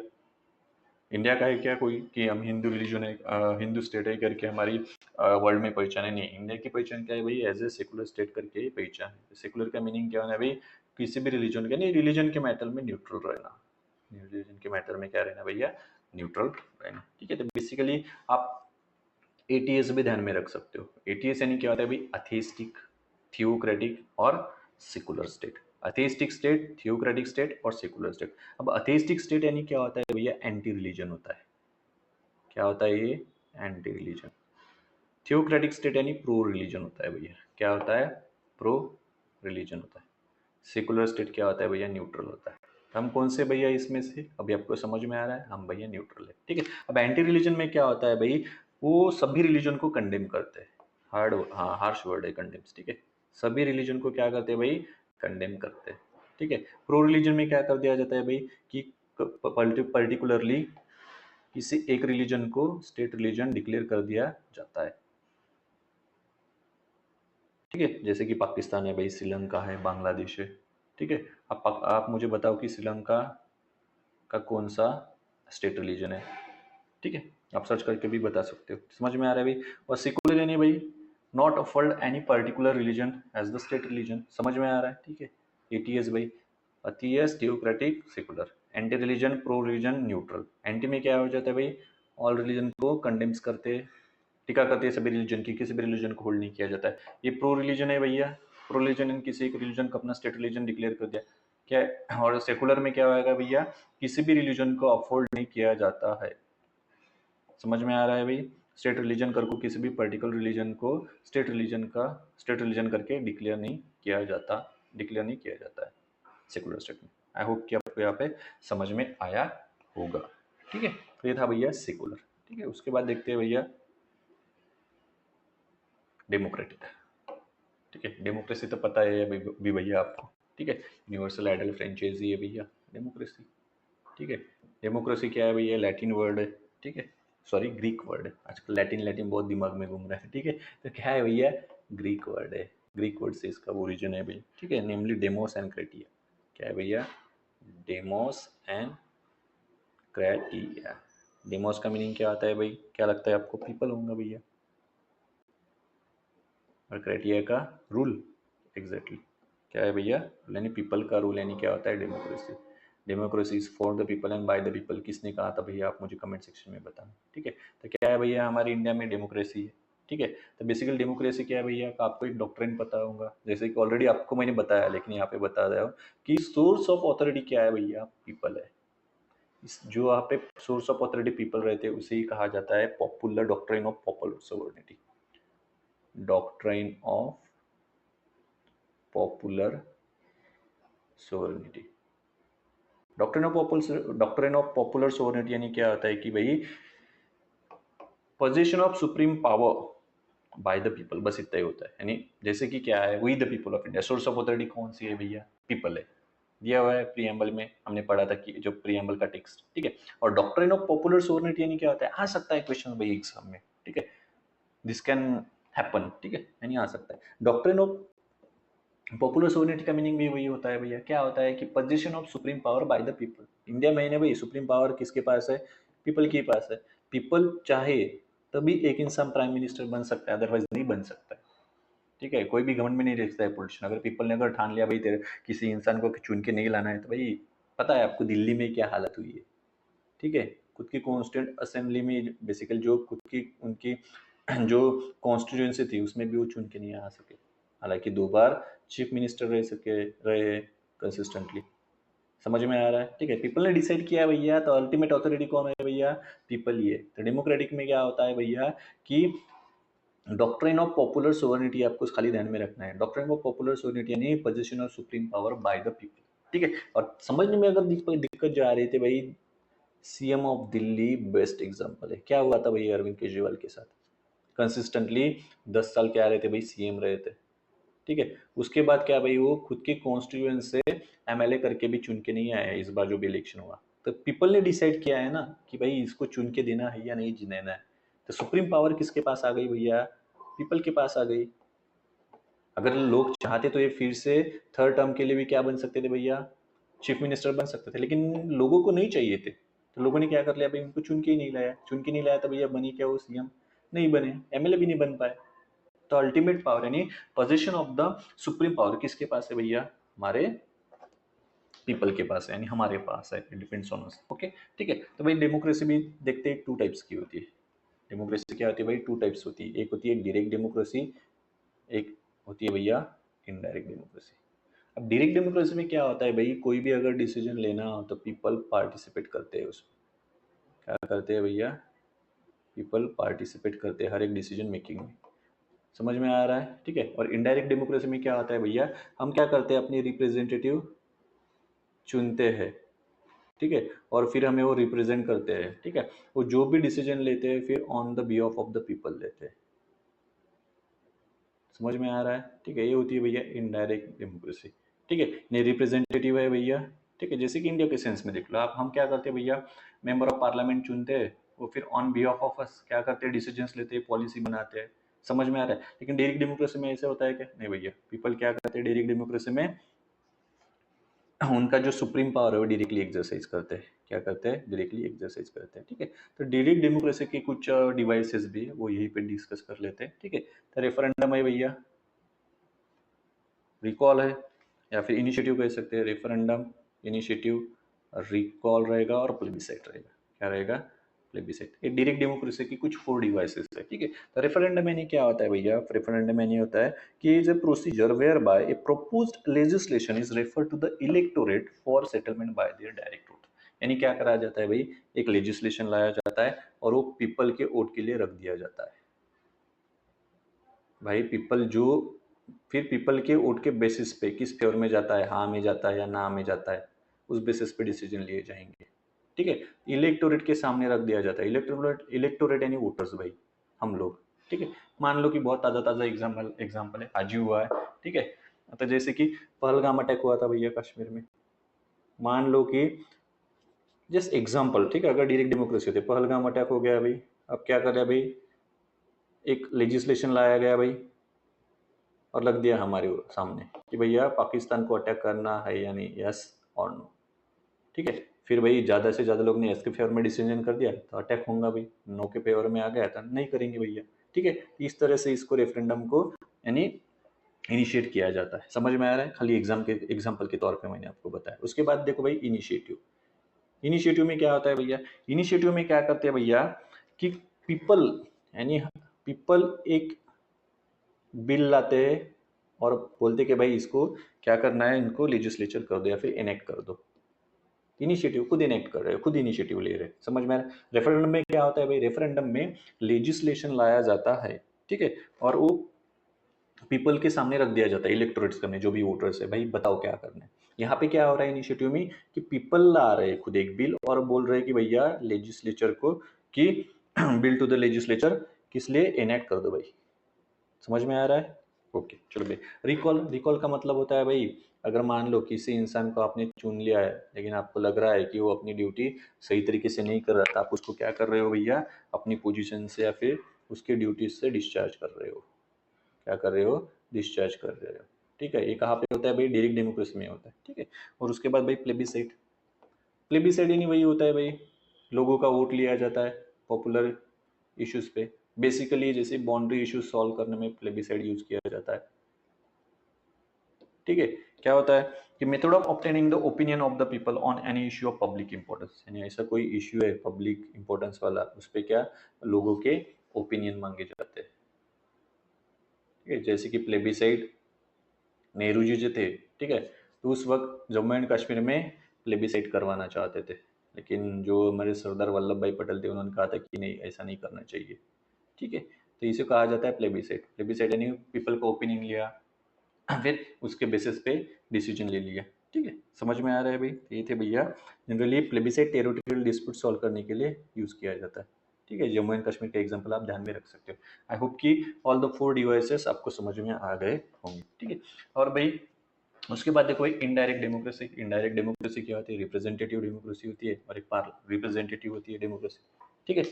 इंडिया का है क्या कोई कि हम हिंदू रिलीजन है, हिंदू स्टेट है करके हमारी वर्ल्ड में पहचान है, नहीं। इंडिया की पहचान क्या है भाई, एज ए सेकुलर स्टेट करके ही पहचान है। सेकुलर का मीनिंग क्या होना है भाई, किसी भी रिलीजन का नहीं, रिलीजन के मैटर में न्यूट्रल रहना, रिलीजन के मैटर में क्या रहना भैया, न्यूट्रल रहना, ठीक है। तो बेसिकली आप एटीएस भी ध्यान में रख सकते हो। एटीएस यानी क्या होता है भाई, अथेस्टिक, थियोक्रेटिक और secular state. Atheistic state, theocratic state और सेकुलर स्टेट। अब अथेस्टिक स्टेट यानी क्या होता है भैया, एंटी रिलीजन होता है। क्या होता है ये, एंटी रिलीजन। थियोक्रेटिक स्टेट यानी प्रो रिलीजन होता है भैया। क्या होता है, प्रो रिलीजन होता है। सेकुलर स्टेट क्या होता है भैया, न्यूट्रल होता है। हम कौन से भैया इसमें से, अभी आपको समझ में आ रहा है, हम भैया न्यूट्रल है, ठीक है। अब एंटी रिलीजन में क्या होता है भाई, वो सभी रिलीजन को कंडेम करते हैं। हाँ हार्श वर्ड है कंडेम्स, ठीक है। सभी रिलीजन को क्या करते हैं भाई, कंडेम करते हैं, ठीक है। प्रो रिलीजन में क्या कर दिया जाता है भाई, कि पर्टिकुलरली किसी एक रिलीजन को स्टेट रिलीजन डिक्लेयर कर दिया जाता है, ठीक है। जैसे कि पाकिस्तान है भाई, श्रीलंका है, बांग्लादेश है, ठीक है। आप मुझे बताओ कि श्रीलंका का कौन सा स्टेट रिलीजन है, ठीक है। आप सर्च करके भी बता सकते हो, समझ में आ रहा है भाई। और सेकुलर यानी भाई not uphold any particular religion as the state religion, समझ में आ रहा है, ठीक है। एटीएस भाई, atheist, theocratic, secular. Anti religion, pro religion, neutral. Anti में क्या हो जाता है भाई, ऑल रिलीजन को कंडेम्स करते हैं, टीका करते हैं सभी रिलीजन की, किसी भी रिलीजन को होल्ड नहीं किया जाता है। ये प्रो रिलीजन है भैया, प्रो रिलीजन इन किसी एक रिलीजन को अपना स्टेट रिलीजन डिक्लेयर कर दिया, क्या है। और सेकुलर में क्या होगा भैया, किसी भी रिलीजन को अफोर्ड नहीं किया जाता है, समझ में आ रहा है भाई। स्टेट रिलीजन कर को किसी भी पर्टिकुलर रिलीजन को स्टेट रिलीजन करके डिक्लेयर नहीं किया जाता है सेकुलर स्टेट में। आई होप कि आपको यहाँ पे समझ में आया होगा, ठीक है। तो ये था भैया सेकुलर, ठीक है। उसके बाद देखते हैं भैया डेमोक्रेटिक, ठीक है। डेमोक्रेसी तो पता है भी भैया आपको, ठीक है। यूनिवर्सल आइडल फ्रेंचाइजी है भैया डेमोक्रेसी, ठीक है। डेमोक्रेसी क्या है भैया, लैटिन वर्ड है, ठीक है। सॉरी ग्रीक वर्ड है, आजकल लैटिन लैटिन बहुत दिमाग में घूम रहा है, ठीक है। तो क्या है भैया, ग्रीक वर्ड है, ग्रीक वर्ड से इसका ओरिजिन है भैया, ठीक है। नेमली डेमोस एंड क्रेटिया। क्या है भैया, डेमोस एंड क्रेटिया। डेमोस का मीनिंग क्या आता है भाई, क्या लगता है आपको, पीपल होगा भैया, और क्राइटेरिया का रूल, एग्जैक्टली क्या है भैया, यानी पीपल का रूल, यानी क्या होता है democracy. Democracy is for the people and by the people, किसने कहा था भैया, आप मुझे कमेंट सेक्शन में बताना, ठीक है। तो क्या है भैया, हमारी इंडिया में डेमोक्रेसी है, ठीक है। तो बेसिकली डेमोक्रेसी क्या है भैया, आपको एक डॉक्ट्रिन पता होगा, जैसे कि ऑलरेडी आपको मैंने बताया, लेकिन यहाँ पे बता रहा हूँ कि सोर्स ऑफ ऑथोरिटी क्या है भैया, पीपल है। जो यहाँ पे सोर्स ऑफ ऑथोरिटी पीपल रहते हैं, उसे ही कहा जाता है popular doctrine of popular sovereignty, doctrine of popular sovereignty. Doctrine of popular sovereignty यानी क्या होता है कि भाई position of supreme power by the people, बस इतना ही होता है। यानी जैसे कि क्या है, we the people of India, source of authority कौन सी है भैया, पीपल है, दिया हुआ है प्रीएम्बल में, हमने पढ़ा था कि जो प्रीएम्बल का टेक्स्ट, ठीक है। और डॉक्ट्रिन ऑफ पॉपुलर सोवरेनिटी यानी क्या होता है, आ सकता है क्वेश्चन भाई एग्जाम में, ठीक है, दिस कैन हैपन, ठीक है, यानी आ सकता है। डॉक्ट्रिन ऑफ पॉपुलर सोवरेनिटी का मीनिंग भी वही होता है भैया, क्या होता है कि position of supreme power by the people. India में है भाई, सुप्रीम पावर किसके पास है, पीपल के पास है। पीपल चाहे तभी एक इंसान प्राइम मिनिस्टर बन सकता है, अदरवाइज नहीं बन सकता है, ठीक है। कोई भी गवर्नमेंट में नहीं रह सकता है पोलिटिशियन। अगर पीपल ने अगर ठान लिया भाई तेरे किसी इंसान को चुन के नहीं लाना है, तो भाई पता है आपको दिल्ली में क्या हालत हुई है, ठीक है। खुद की कॉन्स्टिट्यूंट असेंबली में बेसिकली जो खुद की उनकी जो कॉन्स्टिट्यूंसी थी उसमें भी वो चुन के नहीं आ सके, हालांकि 2 बार चीफ मिनिस्टर रहे कंसिस्टेंटली। समझ में आ रहा है, ठीक है। पीपल ने डिसाइड किया भैया, तो अल्टीमेट अथॉरिटी कौन है भैया, पीपल ही है। तो डेमोक्रेटिक में क्या होता है भैया कि डॉक्ट्रिन ऑफ पॉपुलर सोवरेनिटी आपको खाली ध्यान में रखना है। डॉक्ट्रिन ऑफ पॉपुलर सोवरेनिटी यानी position of supreme power by the people, ठीक है। और समझने में अगर दिक्कत जा रही थी भाई, CM of Delhi best example है। क्या हुआ था भाई अरविंद केजरीवाल के साथ, कंसिस्टेंटली 10 साल क्या रहे थे भाई, सीएम रहे थे, ठीक है। उसके बाद क्या भाई, वो खुद के कॉन्स्टिट्यूएंट से एमएलए करके भी चुन के नहीं आया। इस बार जो भी इलेक्शन हुआ, तो पीपल ने डिसाइड किया है ना कि भाई इसको चुन के देना है या नहीं देना है। तो सुप्रीम पावर किसके पास आ गई भैया, पीपल के पास आ गई। अगर लोग चाहते तो ये फिर से 3rd टर्म के लिए भी क्या बन सकते थे भैया, चीफ मिनिस्टर बन सकते थे, लेकिन लोगों को नहीं चाहिए थे, तो लोगों ने क्या कर लिया भाई, उनको चुन के ही नहीं लाया। चुन के नहीं लाया तो भैया बनी क्या, वो सीएम नहीं बने, एमएलए भी नहीं बन पाए। तो अल्टीमेट पावर यानी position of the supreme power किसके पास है भैया, हमारे पीपल के पास है, यानी हमारे पास है, it depends on us, okay, ठीक है। तो भाई डेमोक्रेसी भी देखते हैं 2 टाइप्स की होती है। डेमोक्रेसी क्या होती है भाई, 2 टाइप्स होती है। एक होती है डायरेक्ट डेमोक्रेसी, एक होती है भैया इनडायरेक्ट डेमोक्रेसी। अब डायरेक्ट डेमोक्रेसी में क्या होता है भाई, कोई भी अगर डिसीजन लेना हो तो पीपल पार्टिसिपेट करते हैं उसमें। क्या करते हैं भैया, पीपल पार्टिसिपेट करते हैं हर एक डिसीजन मेकिंग में। समझ में आ रहा है, ठीक है। और इनडायरेक्ट डेमोक्रेसी में क्या होता है भैया, हम क्या करते हैं, अपने रिप्रेजेंटेटिव चुनते हैं, ठीक है, और फिर हमें वो रिप्रेजेंट करते हैं, ठीक है। वो जो भी डिसीजन लेते हैं फिर on the behalf of the people लेते हैं। समझ में आ रहा है, ठीक है। ये होती है भैया इनडायरेक्ट डेमोक्रेसी, ठीक है। नहीं रिप्रेजेंटेटिव है भैया, ठीक है, जैसे कि इंडिया के सेंस में देख लो आप, हम क्या करते हैं भैया, मेंबर ऑफ पार्लियामेंट चुनते हैं, वो फिर ऑन बिहाफ ऑफ अस क्या करते हैं, डिसीजंस लेते हैं, पॉलिसी बनाते हैं। समझ में आ रहा है। लेकिन डायरेक्ट डेमोक्रेसी में ऐसे होता है क्या, नहीं भैया, पीपल क्या करते हैं डायरेक्ट डेमोक्रेसी में, उनका जो सुप्रीम पावर है वो डायरेक्टली एक्सरसाइज करते हैं। क्या करते हैं, डायरेक्टली एक्सरसाइज करते हैं, ठीक है। तो डायरेक्ट डेमोक्रेसी के कुछ डिवाइसेस भी है, वो यहीं पे डिस्कस कर लेते हैं, ठीक है। तो रेफरेंडम है भैया, रिकॉल है, या फिर इनिशिएटिव कह सकते हैं, रेफरेंडम, इनिशिएटिव, रिकॉल रहेगा और प्लेबिसाइट रहेगा। क्या रहेगा, प्लेबिसाइट। ये डायरेक्ट डेमोक्रेसी की कुछ 4 डिवाइसेस है, ठीक है। तो रेफरेंडम यानी क्या होता है भैया, रेफरेंडम यानी होता है कि is a procedure whereby a proposed legislation is refer to the electorate for settlement by their direct vote. यानी क्या करा जाता है भाई, एक लेजिस्लेशन लाया जाता है और वो पीपल के वोट के लिए रख दिया जाता है भाई। पीपल जो फिर पीपल के वोट के बेसिस पे किस फेवर में जाता है, हाँ में जाता है या ना में जाता है, उस बेसिस पे डिसीजन लिए जाएंगे, ठीक है। इलेक्टोरेट के सामने रख दिया जाता है। इलेक्टोरेट यानी वोटर्स भाई, हम लोग, ठीक है। मान लो कि बहुत ताज़ा ताज़ा एग्जाम्पल है, आज ही हुआ है, ठीक है। तो जैसे कि पहलगाम अटैक हुआ था भैया कश्मीर में, मान लो कि जस्ट एग्जाम्पल, ठीक है, अगर डायरेक्ट डेमोक्रेसी होती, पहलगाम अटैक हो गया भाई, अब क्या कर रहा है भाई, एक लेजिस्लेशन लाया गया भाई और लग दिया हमारे सामने कि भैया पाकिस्तान को अटैक करना है या नहीं, यस और नो, ठीक है। फिर भाई ज़्यादा से ज़्यादा लोग ने यस के फेवर में डिसीजन कर दिया तो अटैक होगा भाई, नो के फेवर में आ गया तो नहीं करेंगे भैया, ठीक है। इस तरह से इसको रेफरेंडम को यानी इनिशिएट किया जाता है। समझ में आ रहा है, खाली एग्जाम्पल के तौर पे मैंने आपको बताया। उसके बाद देखो भाई इनिशिएटिव। इनिशिएटिव में क्या होता है भैया, इनिशिएटिव में क्या करते हैं भैया कि पीपल यानी पीपल एक बिल लाते हैं और बोलते कि भाई इसको क्या करना है, इनको लेजिस्लेचर कर दो या फिर इनेक्ट कर दो। इनिशिएटिव खुद इनेक्ट कर रहे हैं, खुद इनिशिएटिव ले रहे हैं। समझ में आ रहा है। रेफरेंडम में क्या होता है भाई, रेफरेंडम में लेजिस्लेशन लाया जाता है, ठीक है, और वो पीपल के सामने रख दिया जाता है, इलेक्टोरेट्स करने, जो भी वोटर्स है भाई बताओ क्या करना है। यहाँ पे क्या हो रहा है इनिशिएटिव में कि पीपल ला रहे हैं खुद एक बिल और बोल रहे हैं कि भैया लेजिस्लेचर को कि बिल टू द लेजिस्लेचर किस लिए इनेक्ट कर दो भाई। समझ में आ रहा है? ओके चलो भाई। रिकॉल, रिकॉल का मतलब होता है भाई, अगर मान लो किसी इंसान को आपने चुन लिया है लेकिन आपको लग रहा है कि वो अपनी ड्यूटी सही तरीके से नहीं कर रहा था, आप उसको क्या कर रहे हो भैया, अपनी पोजीशन से या फिर उसके ड्यूटी से डिस्चार्ज कर रहे हो। क्या कर रहे हो? डिस्चार्ज कर रहे हो। ठीक है, ये कहाँ पे होता है भाई? डायरेक्ट डेमोक्रेसी में होता है। ठीक है, और उसके बाद भाई प्लेबिसाइट। प्लेबिसाइट ही नहीं वही होता है भाई, लोगों का वोट लिया जाता है पॉपुलर इश्यूज पे। बेसिकली जैसे बाउंड्री इश्यूज सॉल्व करने में प्लेबिसाइड यूज किया जाता है। ठीक है, क्या होता है कि method of obtaining the opinion of the people on any issue of public importance, यानी ऐसा कोई इश्यू है पब्लिक इंपॉर्टेंस वाला, उस पर क्या लोगों के ओपिनियन मांगे जाते हैं। ठीक है, जैसे कि प्लेबिसाइड नेहरू जी जो थे, ठीक है, तो उस वक्त जम्मू एंड कश्मीर में प्लेबिसाइड करवाना चाहते थे, लेकिन जो हमारे सरदार वल्लभ भाई पटेल थे उन्होंने कहा था कि नहीं ऐसा नहीं करना चाहिए। ठीक है, तो इसे कहा जाता है प्लेबिसाइड। प्लेबिसाइड यानी पीपल का ओपिनियन लिया, फिर उसके बेसिस पे डिसीजन ले लिया। ठीक है, समझ में आ रहा है भाई? तो ये थे भैया generally plebiscite territorial dispute solve करने के लिए यूज किया जाता है। ठीक है, जम्मू एंड कश्मीर का एग्जांपल आप ध्यान में रख सकते हो। आई होप कि ऑल द 4 डिवाइसेस आपको समझ में आ गए होंगे। ठीक है, और भाई उसके बाद देखो भाई इनडायरेक्ट डेमोक्रेसी। इनडायरेक्ट डेमोक्रेसी क्या होती है? रिप्रेजेंटेटिव डेमोक्रेसी होती है, और एक पार रिप्रेजेंटेटिव होती है डेमोक्रेसी। ठीक है,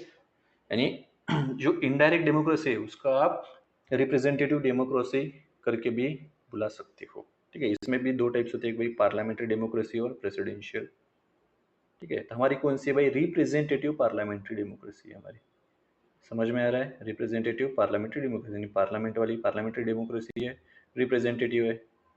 यानी जो इनडायरेक्ट डेमोक्रेसी है उसका आप रिप्रेजेंटेटिव डेमोक्रेसी करके भी बुला सकते हो। ठीक है, इसमें भी दो टाइप्स होते हैं भाई, पार्लियामेंट्री डेमोक्रेसी और प्रेसिडेंशियल। ठीक है, तो हमारी कौन सी है भाई? रिप्रेजेंटेटिव पार्लियामेंट्री डेमोक्रेसी है हमारी। समझ में आ रहा है? रिप्रेजेंटेटिव पार्लियामेंट्री डेमोक्रेसी यानी पार्लियामेंट वाली पार्लियामेंट्री डेमोक्रेसी है। रिप्रेजेंटेटिव है,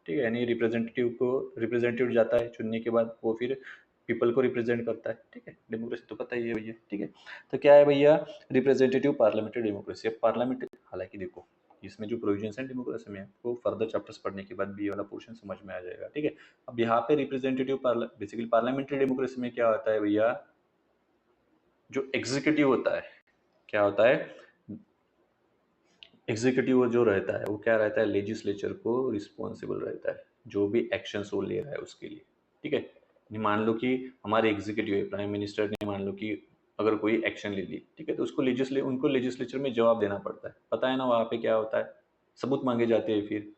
ठीक है, यानी रिप्रेजेंटेटिव को रिप्रेजेंटेटिव जाता है चुनने के बाद, वो फिर पीपल को रिप्रेजेंट करता है। ठीक है, डेमोक्रेसी तो पता ही है भैया। ठीक है, तो क्या है भैया? Representative parliamentary democracy. अब पार्लियामेंट, हालांकि देखो इसमें जो प्रोविजंस है डेमोक्रेसी में, आपको फर्दर चैप्टर्स पढ़ने के बाद भी ये वाला पोर्शन समझ में आ जाएगा। ठीक है, अब यहाँ पे रिप्रेजेंटेटिव बेसिकली पार्लियामेंट्री डेमोक्रेसी में क्या होता है भैया, जो एग्जीक्यूटिव होता है, क्या होता है? एग्जीक्यूटिव जो रहता है वो क्या रहता है? लेजिस्लेचर को रिस्पॉन्सिबल रहता है, जो भी एक्शंस वो ले रहा है उसके लिए। ठीक है, मान लो कि हमारे एग्जीक्यूटिव है, प्राइम मिनिस्टर ने मान लो कि अगर कोई एक्शन ले ली, ठीक है, तो उसको उनको लेजिस्लेचर में जवाब देना पड़ता है। पता है ना वहाँ पे क्या होता है? सबूत मांगे जाते हैं। फिर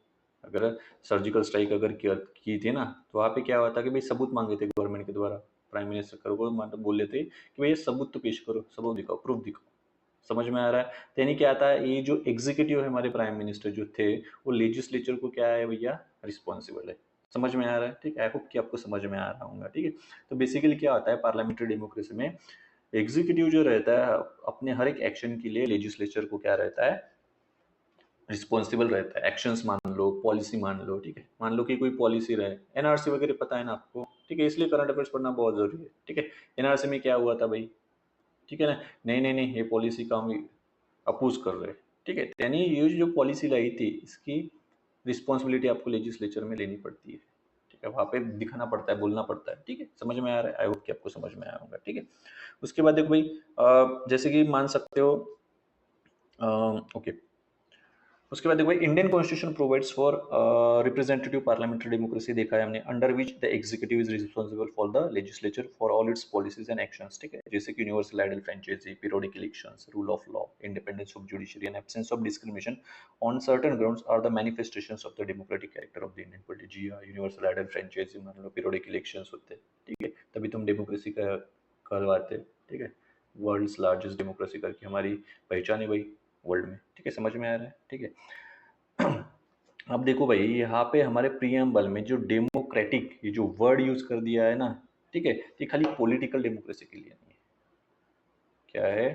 अगर सर्जिकल स्ट्राइक अगर की थी ना, तो वहाँ पे क्या होता है कि भाई सबूत मांगे थे गवर्नमेंट के द्वारा, प्राइम मिनिस्टर को मतलब बोल लेते कि भाई ये सबूत तो पेश करो, सबूत दिखाओ, प्रूफ दिखाओ। समझ में आ रहा है? तो यानी क्या आता है, ये जो एग्जीक्यूटिव है हमारे प्राइम मिनिस्टर जो थे, वो लेजिस्लेचर को क्या है भैया? रिस्पॉन्सिबल है। समझ में आ रहा है? ठीक है, आई होप कि आपको समझ में आ रहा होगा। ठीक है, तो बेसिकली क्या होता है पार्लियामेंट्री डेमोक्रेसी में, एग्जीक्यूटिव जो रहता है अपने हर एक एक्शन के लिए लेजिस्लेचर को क्या रहता है? रिस्पॉन्सिबल रहता है। एक्शंस मान लो, पॉलिसी मान लो। ठीक है, मान लो कि कोई पॉलिसी रहे, एनआरसी वगैरह पता है ना आपको? ठीक है, इसलिए करंट अफेयर्स पढ़ना बहुत जरूरी है। ठीक है, एनआरसी में क्या हुआ था भाई? ठीक है ना, नहीं नहीं नहीं, ये पॉलिसी का हम अपोज कर रहे हैं। ठीक है, यानी ये जो पॉलिसी लाई थी इसकी रिस्पॉन्सिबिलिटी आपको लेजिस्लेचर में लेनी पड़ती है। ठीक है, वहाँ पे दिखाना पड़ता है, बोलना पड़ता है। ठीक है, समझ में आ रहा है? आई होप कि आपको समझ में आया होगा। ठीक है, उसके बाद देखो भाई जैसे कि मान सकते हो, ओके, उसके बाद देखो भाई Indian constitution provides for representative parliamentary democracy देखा है हमने, under which the executive is responsible for the legislature for all its policies and actions. ठीक है, जैसे कि universal adult franchise, periodic elections, rule of law, independence of judiciary and absence of discrimination on certain grounds are the manifestations of the democratic character of the Indian polity. जी हाँ, universal adult franchise मान लो, periodic elections होते हैं। ठीक है, तभी तुम democracy का कहलवाते हैं। ठीक है, वर्ल्ड्स लार्जेस्ट डेमोक्रेसी करके हमारी पहचान है भाई वर्ल्ड में। ठीक है, समझ में आ रहा है? ठीक है, अब देखो भाई यहाँ पे हमारे प्रियम्बल में जो डेमोक्रेटिक ये जो वर्ड यूज कर दिया है ना, ठीक है, ये खाली पॉलिटिकल डेमोक्रेसी के लिए नहीं है। क्या है?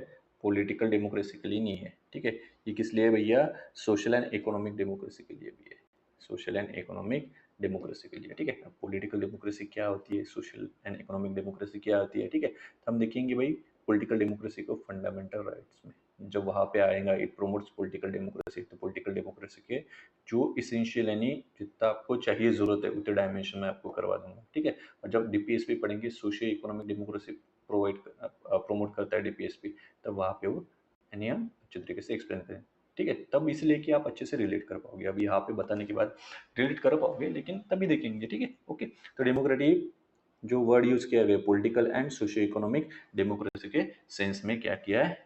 पॉलिटिकल डेमोक्रेसी के लिए नहीं है। ठीक है, ये किस लिए है भैया? सोशल एंड इकोनॉमिक डेमोक्रेसी के लिए भी है। सोशल एंड इकोनॉमिक डेमोक्रेसी के लिए। ठीक है, अब पॉलिटिकल डेमोक्रेसी क्या होती है, सोशल एंड इकोनॉमिक डेमोक्रेसी क्या होती है? ठीक है, तो हम देखेंगे भाई पॉलिटिकल डेमोक्रेसी को फंडामेंटल राइट्स में जब वहाँ पे आएगा, इट प्रोमोट्स पॉलिटिकल डेमोक्रेसी। तो पॉलिटिकल डेमोक्रेसी के जो इसेंशियल यानी जितना आपको चाहिए जरूरत है उतने डायमेंशन में आपको करवा दूंगा। ठीक है, और जब डीपीएसपी पढ़ेंगे, socio economic democracy provide promote करता है डीपीएसपी, तब वहाँ पे वो यानी हम अच्छे तरीके से एक्सप्लेन करें। ठीक है, तब इसलिए कि आप अच्छे से रिलेट कर पाओगे। अभी यहाँ पे बताने के बाद रिलेट कर पाओगे, लेकिन तभी देखेंगे। ठीक है, ओके, तो डेमोक्रेटिक जो वर्ड यूज किया गया political and socio economic democracy के सेंस में क्या किया है,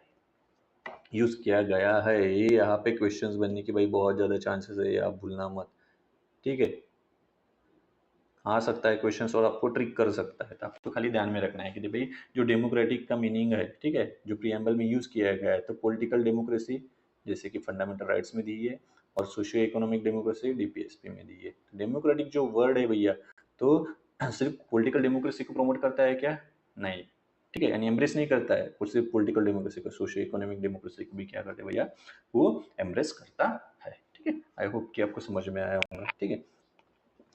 यूज किया गया है। ये यहाँ पे क्वेश्चंस बनने की भाई बहुत ज्यादा चांसेस है, ये आप भूलना मत। ठीक है, आ सकता है क्वेश्चंस और आपको ट्रिक कर सकता है, तो आपको खाली ध्यान में रखना है कि भाई जो डेमोक्रेटिक का मीनिंग है, ठीक है, जो प्रियम्बल में यूज किया गया है, तो पॉलिटिकल डेमोक्रेसी जैसे कि फंडामेंटल राइट्स में दी है, और सोशियो इकोनॉमिक डेमोक्रेसी डीपीएसपी में दी है। डेमोक्रेटिक जो वर्ड है भैया, तो सिर्फ पॉलिटिकल डेमोक्रेसी को प्रमोट करता है क्या? नहीं, ठीक है, यानी एम्ब्रेस नहीं करता है वो सिर्फ पॉलिटिकल डेमोक्रेसी को, सोशियो इकोनॉमिक डेमोक्रेसी को भी क्या करते हैं भैया, वो एम्ब्रेस करता है। ठीक है, आई होप कि आपको समझ में आया होगा। ठीक है,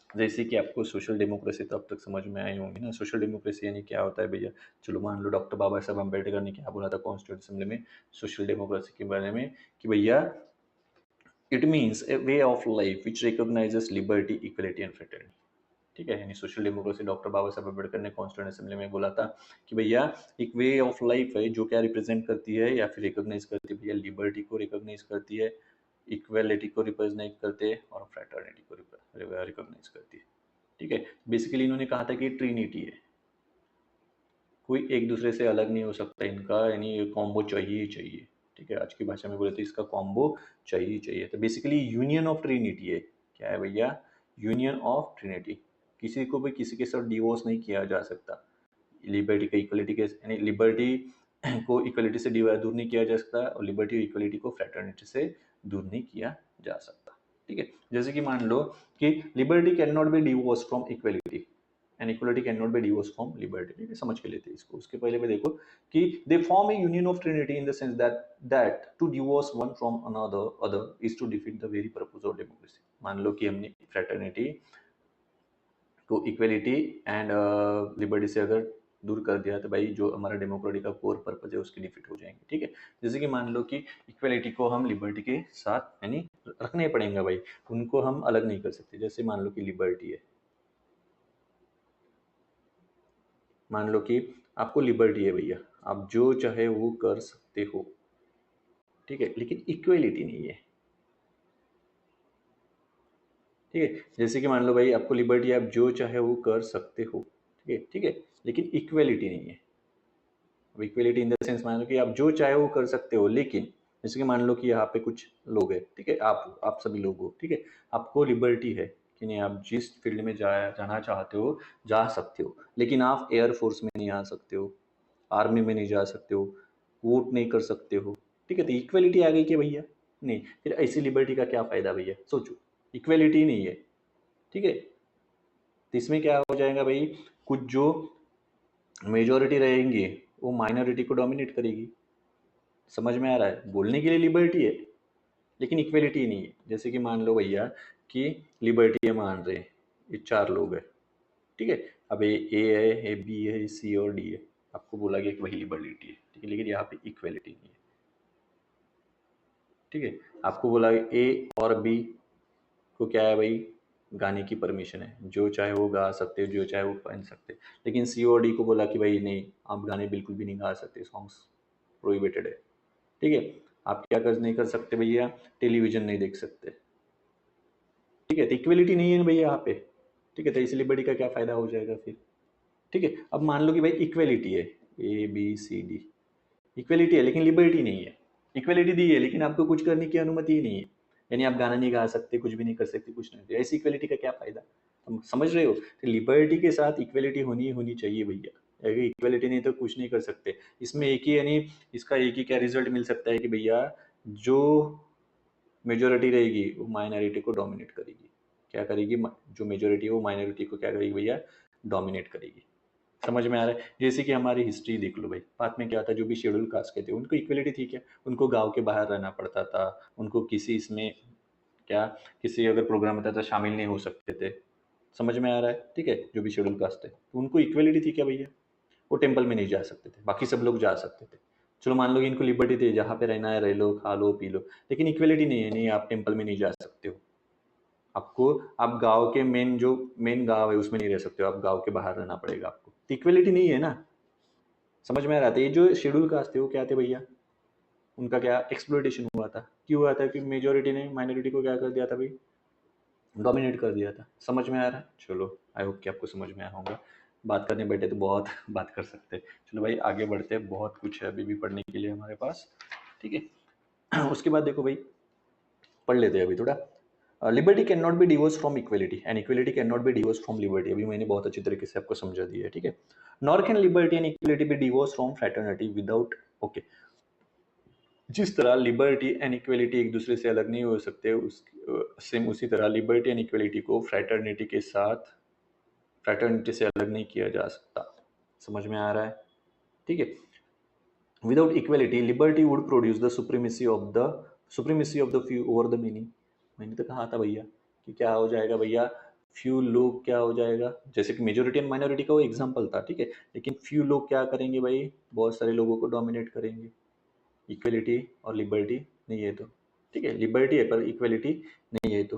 जैसे कि आपको सोशल डेमोक्रेसी तो अब तक समझ में आई होंगी ना। सोशल डेमोक्रेसी यानी क्या होता है भैया? चलो मान लो डॉक्टर बाबा साहब अम्बेडकर ने क्या बोला था कॉन्स्टिट्यूंट असेंबली में सोशल डेमोक्रेसी के बारे में, कि भैया it means A way of life which recognises liberty equality and fraternity. ठीक है, यानी सोशल डेमोक्रेसी डॉक्टर बाबा साहब अम्बेडकर ने कॉन्स्टिट्यूंट असेंबली में बोला था कि भैया एक वे ऑफ लाइफ है जो क्या रिप्रेजेंट करती है या फिर रिकॉग्नाइज करती है भैया, लिबर्टी को रिकॉग्नाइज करती है, इक्वेलिटी को रिप्रेजेंट करते हैं, और फ्रेटर्निटी को रिकॉग्नाइज करती है। ठीक है, बेसिकली इन्होंने कहा था कि ट्रिनिटी है, कोई एक दूसरे से अलग नहीं हो सकता इनका, यानी ये कॉम्बो चाहिए ही चाहिए। ठीक है, आज की भाषा में बोले तो इसका कॉम्बो चाहिए ही चाहिए। तो बेसिकली यूनियन ऑफ ट्रिनिटी है। क्या है भैया? Union of Trinity. किसी को भी किसी के साथ डिवोर्स नहीं किया जा सकता, लिबर्टी का इक्वलिटी के, यानी लिबर्टी को इक्वलिटी से दूर नहीं किया जा सकता, और लिबर्टी और इक्वलिटी को फ्रेटर्निटी से दूर नहीं किया जा सकता। ठीक है, जैसे कि मान लो कि liberty can not be divorce from equality and equality can not be divorce from liberty. ठीक है, समझ के लेते हैं इसको। उसके पहले भी देखो कि they form a union of trinity in the sense that to divorce one from other is to defeat the very purpose of democracy. मान लो कि हमने फ्रेटर्निटी को इक्वलिटी एंड लिबर्टी से अगर दूर कर दिया तो भाई जो हमारा डेमोक्रेसी का कोर पर्पज है उसकी डिफीट हो जाएंगे। ठीक है, जैसे कि मान लो कि इक्वलिटी को हम लिबर्टी के साथ यानी रखने पड़ेंगे भाई, उनको हम अलग नहीं कर सकते। जैसे मान लो कि लिबर्टी है, मान लो कि आपको लिबर्टी है भैया, आप जो चाहे वो कर सकते हो। ठीक है, लेकिन इक्वलिटी नहीं है। ठीक है, जैसे कि मान लो भाई आपको लिबर्टी है, आप जो चाहे वो कर सकते हो। ठीक है, ठीक है, लेकिन इक्वलिटी नहीं है। अब इक्वलिटी इन द सेंस मान लो कि आप जो चाहे वो कर सकते हो, लेकिन जैसे कि मान लो कि यहाँ पे कुछ लोग हैं, ठीक है, आप सभी लोग हो, ठीक है, आपको लिबर्टी है कि नहीं, आप जिस फील्ड में जाना चाहते हो जा सकते हो, लेकिन आप एयरफोर्स में नहीं आ सकते हो, आर्मी में नहीं जा सकते हो, वोट नहीं कर सकते हो। ठीक है, तो इक्वलिटी आ गई क्या भैया? नहीं, फिर ऐसी लिबर्टी का क्या फायदा भैया? सोचो, इक्वलिटी नहीं है। ठीक है, तो इसमें क्या हो जाएगा भाई, कुछ जो मेजोरिटी रहेंगी वो माइनॉरिटी को डोमिनेट करेगी। समझ में आ रहा है? बोलने के लिए लिबर्टी है लेकिन इक्वलिटी नहीं है। जैसे कि मान लो भैया कि लिबर्टी है मान रहे हैं, ये चार लोग हैं, ठीक है, अब ए है, ए बी है, सी और डी है, आपको बोला गया कि भाई लिबर्टी है, ठीक है, लेकिन यहाँ पे इक्वलिटी नहीं है। ठीक है, आपको बोला ए और बी को क्या है भाई, गाने की परमिशन है, जो चाहे वो गा सकते हो, जो चाहे वो पहन सकते, लेकिन सी और डी को बोला कि भाई नहीं, आप गाने बिल्कुल भी नहीं गा सकते, सॉन्ग्स प्रोहिबिटेड है। ठीक है, आप क्या कर नहीं कर सकते भैया, टेलीविजन नहीं देख सकते। ठीक है, तो इक्वलिटी नहीं है ना भैया यहाँ पे। ठीक है, तो इसलिए बड़ी का क्या फायदा हो जाएगा फिर? ठीक है, अब मान लो कि भाई इक्वलिटी है, A B C D, equality है लेकिन लिबर्टी नहीं है। इक्वलिटी दी है लेकिन आपको कुछ करने की अनुमति ही नहीं है, यानी आप गाना नहीं गा सकते, कुछ भी नहीं कर सकते, कुछ नहीं। ऐसी इक्वलिटी का क्या फायदा? तुम समझ रहे हो? तो लिबर्टी के साथ इक्वलिटी होनी होनी चाहिए भैया, अगर इक्वलिटी नहीं तो कुछ नहीं कर सकते। इसमें एक ही, यानी इसका एक ही क्या रिजल्ट मिल सकता है कि भैया जो मेजोरिटी रहेगी वो माइनॉरिटी को डोमिनेट करेगी। क्या करेगी? जो मेजोरिटी है वो माइनॉरिटी को क्या करेगी भैया? डोमिनेट करेगी। समझ में आ रहा है? जैसे कि हमारी हिस्ट्री देख लो भाई, बाद में क्या था, जो भी शेड्यूल कास्ट के थे उनको इक्वलिटी थी क्या? उनको गांव के बाहर रहना पड़ता था, उनको किसी इसमें क्या, किसी अगर प्रोग्राम होता था शामिल नहीं हो सकते थे। समझ में आ रहा है? ठीक है, जो भी शेड्यूल कास्ट थे तो उनको इक्वलिटी थी क्या भैया? वो टेम्पल में नहीं जा सकते थे, बाकी सब लोग जा सकते थे। चलो मान लो कि इनको लिबर्टी थी, जहाँ पे रहना है रह लो, खा लो पी लो, लेकिन इक्वलिटी नहीं है, नहीं आप टेम्पल में नहीं जा सकते हो, आपको, आप गांव के मेन जो मेन गांव है उसमें नहीं रह सकते हो, आप गांव के बाहर रहना पड़ेगा आपको। इक्वलिटी नहीं है ना। समझ में आ रहा था? ये जो शेड्यूल कास्ट थे वो क्या थे भैया, उनका क्या एक्सप्लोइटेशन हुआ था? क्यों हुआ था? कि मेजोरिटी ने माइनॉरिटी को क्या कर दिया था भाई? डोमिनेट कर दिया था। समझ में आ रहा है? चलो, आई होप कि आपको समझ में आया होगा। बात करने बैठे तो बहुत बात कर सकते हैं। चलो भाई आगे बढ़ते हैं, बहुत कुछ है अभी भी पढ़ने के लिए हमारे पास। ठीक है, उसके बाद देखो भाई, पढ़ लेते हैं अभी थोड़ा। Liberty can not be divorce from equality and equality can not be divorce from liberty. अभी मैंने बहुत अच्छी तरीके से आपको समझा दिया है, ठीक है। Nor can liberty and equality be divorce from fraternity without, okay. जिस तरह लिबर्टी एंड इक्वलिटी एक दूसरे से अलग नहीं हो सकते, सेम उसी तरह लिबर्टी एंड इक्वलिटी को फ्रैटर्निटी के साथ, फ्रैटर्निटी से अलग नहीं किया जा सकता। समझ में आ रहा है, ठीक है। Without equality liberty would produce the supremacy of the few over the many. मैंने तो कहा था भैया कि क्या हो जाएगा भैया, फ्यू लोग क्या हो जाएगा, जैसे कि मेजोरिटी एंड माइनॉरिटी का वो एग्जांपल था, ठीक है। लेकिन फ्यू लोग क्या करेंगे भाई, बहुत सारे लोगों को डोमिनेट करेंगे। इक्वलिटी और लिबर्टी नहीं है तो, ठीक है, लिबर्टी है पर इक्वलिटी नहीं है तो,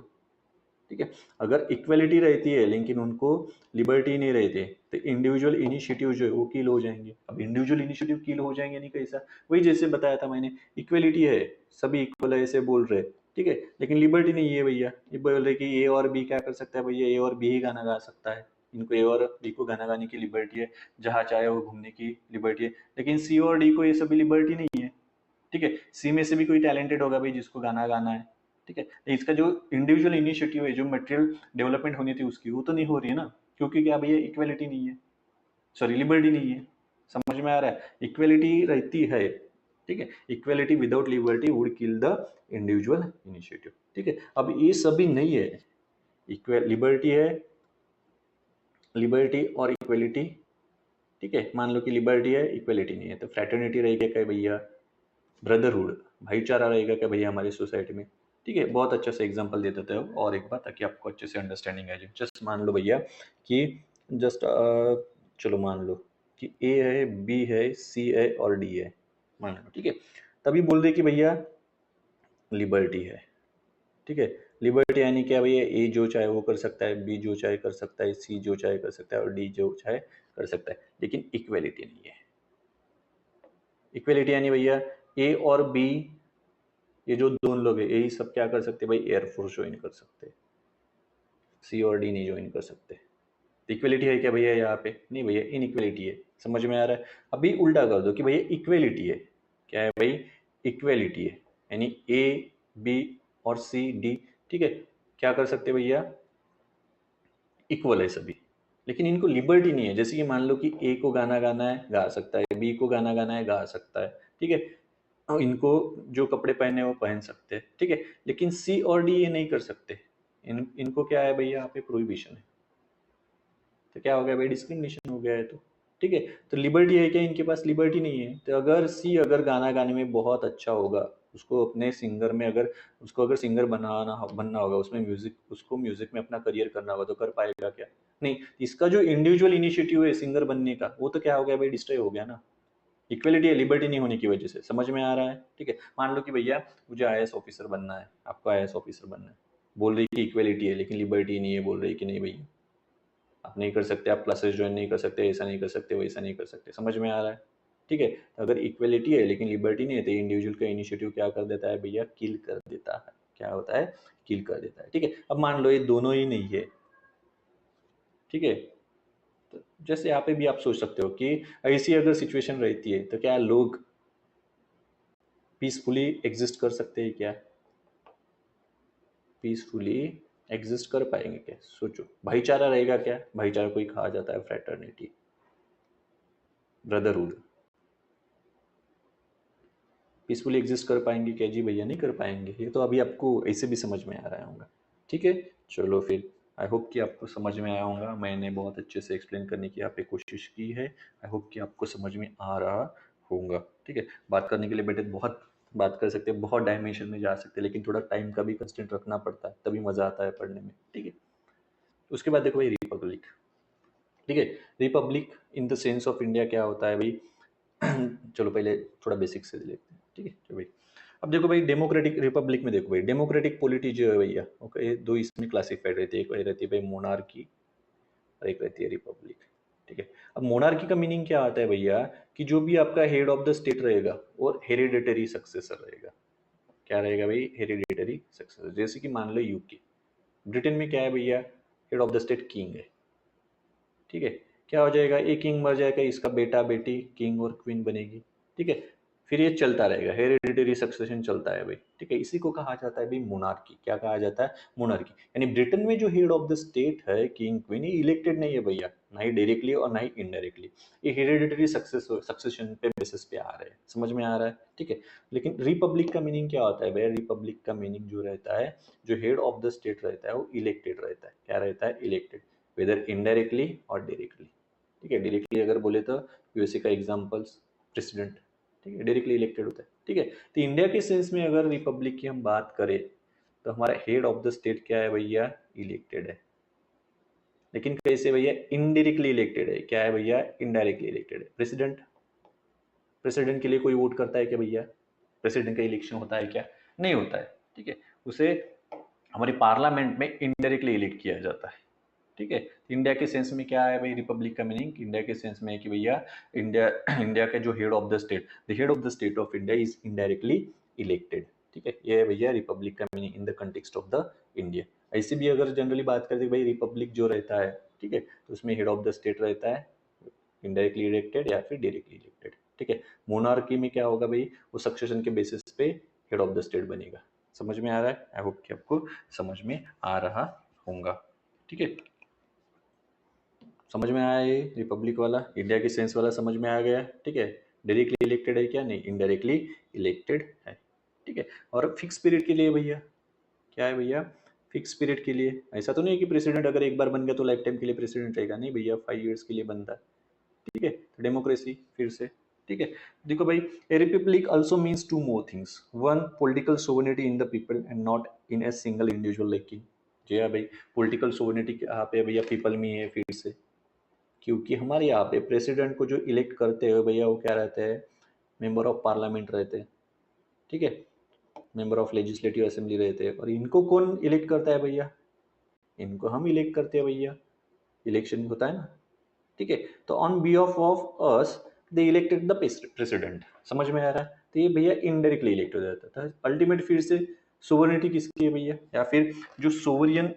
ठीक है। अगर इक्वलिटी रहती है लेकिन उनको लिबर्टी नहीं रहते, तो इंडिविजुअल इनिशिएटिव जो है वो किल हो जाएंगे। अब इंडिविजुअल इनिशिएटिव किल हो जाएंगे नहीं कैसा, वही जैसे बताया था मैंने, इक्वलिटी है, सभी इक्वल है ऐसे बोल रहे, ठीक है, लेकिन लिबर्टी नहीं है भैया। ये बोल रहे कि ए और बी क्या कर सकता है भैया, ए और बी ही गाना गा सकता है, इनको ए और बी को गाना गाने की लिबर्टी है, जहाँ चाहे वो घूमने की लिबर्टी है। लेकिन सी और डी को ये सभी लिबर्टी नहीं है, ठीक है। सी में से भी कोई टैलेंटेड होगा भाई जिसको गाना गाना है, ठीक है। इसका जो इंडिविजुअल इनिशिएटिव है, जो मटेरियल डेवलपमेंट होनी थी उसकी, वो तो नहीं हो रही है ना, क्योंकि क्या भैया, इक्वलिटी नहीं है, सॉरी लिबर्टी नहीं है। समझ में आ रहा है, इक्वलिटी रहती है, ठीक है। Equality without liberty would kill the individual initiative, ठीक है। अब ये सभी नहीं है, इक्वल लिबर्टी है, लिबर्टी और इक्वलिटी, ठीक है। मान लो कि लिबर्टी है, इक्वलिटी नहीं है, तो फ्रेटर्निटी रहेगी क्या भैया, ब्रदरहुड, भाईचारा रहेगा क्या भैया हमारी सोसाइटी में, ठीक है। बहुत अच्छा से एग्जांपल दे देते हो और एक बार, ताकि आपको अच्छे से अंडरस्टैंडिंग आ जाए। जस्ट मान लो भैया कि जस्ट चलो मान लो कि ए है, बी है, सी है और डी है, मान लो, ठीक है। तभी बोल रहे कि भैया लिबर्टी है, ठीक है। लिबर्टी यानी क्या भैया, ए जो चाहे वो कर सकता है, बी जो चाहे कर सकता है, सी जो चाहे कर सकता है और डी जो चाहे कर सकता है, लेकिन इक्वेलिटी नहीं है। इक्वेलिटी यानी भैया ए और बी, ये जो दोनों लोग हैं यही सब क्या कर सकते हैं भाई, एयरफोर्स ज्वाइन कर सकते हैं, सी और डी नहीं ज्वाइन कर सकते। इक्वलिटी है क्या भैया यहाँ पे, नहीं भैया, इनइक्वलिटी है। समझ में आ रहा है। अभी उल्टा कर दो कि भैया इक्वलिटी है, क्या है भाई, इक्वलिटी है, यानी ए बी और सी डी, ठीक है, क्या कर सकते भैया, इक्वल है सभी, लेकिन इनको लिबर्टी नहीं है। जैसे कि मान लो कि ए को गाना गाना है, गा सकता है, बी को गाना गाना है, गा सकता है, ठीक है, और इनको जो कपड़े पहने वो पहन सकते हैं, ठीक है, लेकिन सी और डी ये नहीं कर सकते। इनको क्या है भैया, यहाँ पे प्रोहिबिशन है, तो क्या हो गया भाई, डिस्क्रिमिनेशन हो गया है, तो ठीक है। तो लिबर्टी है क्या, इनके पास लिबर्टी नहीं है। तो अगर सी अगर गाना गाने में बहुत अच्छा होगा, उसको अपने सिंगर में अगर, उसको अगर सिंगर बनना होगा, उसमें म्यूजिक, उसको म्यूजिक में अपना करियर करना होगा, तो कर पाएगा क्या, नहीं। इसका जो इंडिविजुअल इनिशिएटिव है सिंगर बनने का, वो तो क्या हो गया भाई, डिस्ट्रॉय हो गया ना, इक्वलिटी है, लिबर्टी नहीं होने की वजह से। समझ में आ रहा है, ठीक है। मान लो कि भैया मुझे आईएएस ऑफिसर बनना है, आपको आईएएस ऑफिसर बनना है, बोल रही कि इक्वलिटी है, लेकिन लिबर्टी नहीं है, बोल रही कि नहीं भैया आप नहीं कर सकते, आप क्लासेस ज्वाइन नहीं कर सकते, ऐसा नहीं कर सकते, वैसा नहीं कर सकते। समझ में आ रहा है, ठीक है। तो अगर इक्वलिटी है लेकिन लिबर्टी नहीं है, तो इंडिविजुअल का इनिशिएटिव क्या कर देता है भैया, किल कर देता है। क्या होता है, किल कर देता है, ठीक है। अब मान लो ये दोनों ही नहीं है, ठीक है। तो जैसे यहाँ पे भी आप सोच सकते हो कि ऐसी अगर सिचुएशन रहती है, तो क्या लोग पीसफुली एग्जिस्ट कर सकते हैं क्या, पीसफुली एग्जिस्ट कर पाएंगे क्या, सोचो। भाईचारा रहेगा क्या, भाईचारा को ही कहा जाता है फ्रेटर्निटी, ब्रदरहुड। पीसफुली एग्जिस्ट कर पाएंगे क्या, जी भैया नहीं कर पाएंगे। ये तो अभी आपको ऐसे भी समझ में आ रहा होगा, ठीक है। चलो फिर, आई होप कि आपको समझ में आया होगा। मैंने बहुत अच्छे से एक्सप्लेन करने की यहाँ पे कोशिश की है, आई होप कि आपको समझ में आ रहा होगा, ठीक है। बात करने के लिए बेटे बहुत बात कर सकते हैं, बहुत डायमेंशन में जा सकते हैं, लेकिन थोड़ा टाइम का भी कंस्टेंट रखना पड़ता है, तभी मज़ा आता है पढ़ने में, ठीक है। उसके बाद देखो भाई, रिपब्लिक, ठीक है। Republic in the sense of India क्या होता है भाई, चलो पहले थोड़ा बेसिक से लेते हैं, ठीक है। चलो भाई, अब देखो भाई, डेमोक्रेटिक रिपब्लिक में देखो भाई, डेमोक्रेटिक पॉलिटी जो है भैया, ओके, दो इसमें क्लासिफाइड रहती है, एक रहती है भाई मोनार्की और एक रहती है रिपब्लिक, ठीक है। अब मोनार्की का मीनिंग क्या आता है भैया, कि जो भी आपका हेड ऑफ द स्टेट रहेगा और हेरिडेटरी सक्सेसर रहेगा। क्या रहेगा भाई, हेरिडेटरी सक्सेसर। जैसे कि मान लो यूके, ब्रिटेन में क्या है भैया, head of the state king है, ठीक है। क्या हो जाएगा, एक किंग मर जाएगा, इसका बेटा बेटी किंग और क्वीन बनेगी, ठीक है। फिर ये चलता रहेगा, हेरिडिटरी सक्सेशन चलता है भाई, ठीक है। इसी को कहा जाता है भाई मोनार्की। क्या कहा जाता है? मोनार्की। यानी ब्रिटेन में जो हेड ऑफ द स्टेट है, किंग क्वीन, ये इलेक्टेड नहीं है भैया, ना ही डायरेक्टली और ना ही इनडायरेक्टली, ये हेरिडिटरी सक्सेशन पे बेसिस पे आ रहे हैं। समझ में आ रहा है? ठीक है। लेकिन रिपब्लिक का मीनिंग क्या होता है भैया? रिपब्लिक का मीनिंग जो रहता है, जो हेड ऑफ द स्टेट रहता है वो इलेक्टेड रहता है। क्या रहता है? इलेक्टेड, वेदर इनडायरेक्टली और डायरेक्टली। ठीक है। डायरेक्टली अगर बोले तो यूएसए का एग्जाम्पल्स प्रेसिडेंट, ठीक है, डायरेक्टली इलेक्टेड होता है। ठीक है। तो इंडिया के सेंस में अगर रिपब्लिक की हम बात करें तो हमारा हेड ऑफ द स्टेट क्या है भैया? इलेक्टेड है। लेकिन कैसे भैया? इनडायरेक्टली इलेक्टेड है। क्या है भैया? इनडायरेक्टली इलेक्टेड है। प्रेसिडेंट, प्रेसिडेंट के लिए कोई वोट करता है क्या भैया? प्रेसिडेंट का इलेक्शन होता है क्या? नहीं होता है। ठीक है। उसे हमारी पार्लियामेंट में इनडायरेक्टली इलेक्ट किया जाता है। ठीक है। इंडिया के सेंस में क्या है भाई रिपब्लिक का मीनिंग? इंडिया के सेंस में है कि भैया इंडिया इंडिया का जो head of the state, the head of the state of India is indirectly elected. ठीक है। ये है भैया रिपब्लिक का meaning in the context of the India. ऐसे भी अगर जनरली बात करते भाई रिपब्लिक जो रहता है, ठीक है, तो उसमें हेड ऑफ द स्टेट रहता है इनडायरेक्टली इलेक्टेड या फिर डायरेक्टली इलेक्टेड। ठीक है। मोनार्की में क्या होगा भाई? वो सक्सेशन के बेसिस पे हेड ऑफ द स्टेट बनेगा। समझ में आ रहा है? आई होप कि आपको समझ में आ रहा होगा। ठीक है। समझ में आया? ये रिपब्लिक वाला, इंडिया की सेंस वाला समझ में आ गया? ठीक है। डायरेक्टली इलेक्टेड है क्या? नहीं, इनडायरेक्टली इलेक्टेड है। ठीक है। और फिक्स पीरियड के लिए भैया क्या है भैया? फिक्स पीरियड के लिए ऐसा तो नहीं है कि प्रेसिडेंट अगर एक बार बन गया तो लाइफ टाइम के लिए प्रेसिडेंट रहेगा, नहीं भैया, 5 ईयर्स के लिए बनता है। ठीक है। तो डेमोक्रेसी फिर से। ठीक है। देखो भाई, a republic also means two more things. One, political sovereignty in the people and not in a single individual like king. जी हाँ भाई, पॉलिटिकल सोवरेनिटी यहाँ पे भैया पीपल में ही है फिर से, क्योंकि हमारे यहाँ पे प्रेसिडेंट को जो इलेक्ट करते हैं भैया वो क्या रहते हैं? मेंबर ऑफ पार्लियामेंट रहते हैं। ठीक है। मेंबर ऑफ लेजिस्लेटिव असेंबली रहते हैं। और इनको कौन इलेक्ट करता है भैया? इनको हम इलेक्ट करते हैं भैया, इलेक्शन होता है ना। ठीक है। तो on behalf of us they elected the president. समझ में आ रहा है? तो ये भैया इनडायरेक्टली इलेक्ट हो जाता था। अल्टीमेट फिर से सोवरेनिटी किसकी है भैया? या फिर जो सोवरियन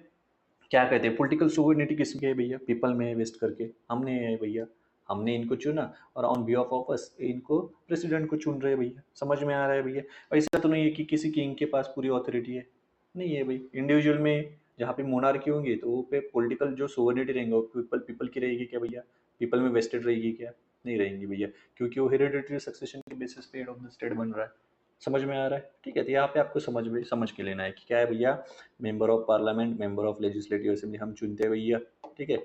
क्या कहते हैं, पॉलिटिकल सोवरेनिटी किसकी है भैया? पीपल में है वेस्ट करके, हमने है भैया, हमने इनको चुना और ऑन बिहाफ ऑफ अस इनको प्रेसिडेंट को चुन रहे हैं भैया। समझ में आ रहा है भैया? ऐसा तो नहीं है कि किसी किंग के पास पूरी अथॉरिटी है, नहीं है भाई। इंडिविजुअल में जहाँ पे मोनार्की होंगी तो वो पे पॉलिटिकल जो सोवरेनिटी रहेंगे वो पीपल पीपल की रहेगी क्या भैया? पीपल में वेस्टेड रहेगी क्या? नहीं रहेंगी भैया, क्योंकि वो हेरिडिटरी सक्सेशन के बेसिस पे हेड ऑफ द स्टेट बन रहा है। समझ में आ रहा है? ठीक है। तो यहाँ पे आपको समझ के लेना है कि क्या है भैया, member of parliament, member of legislative assembly हम चुनते हैं भैया। ठीक है।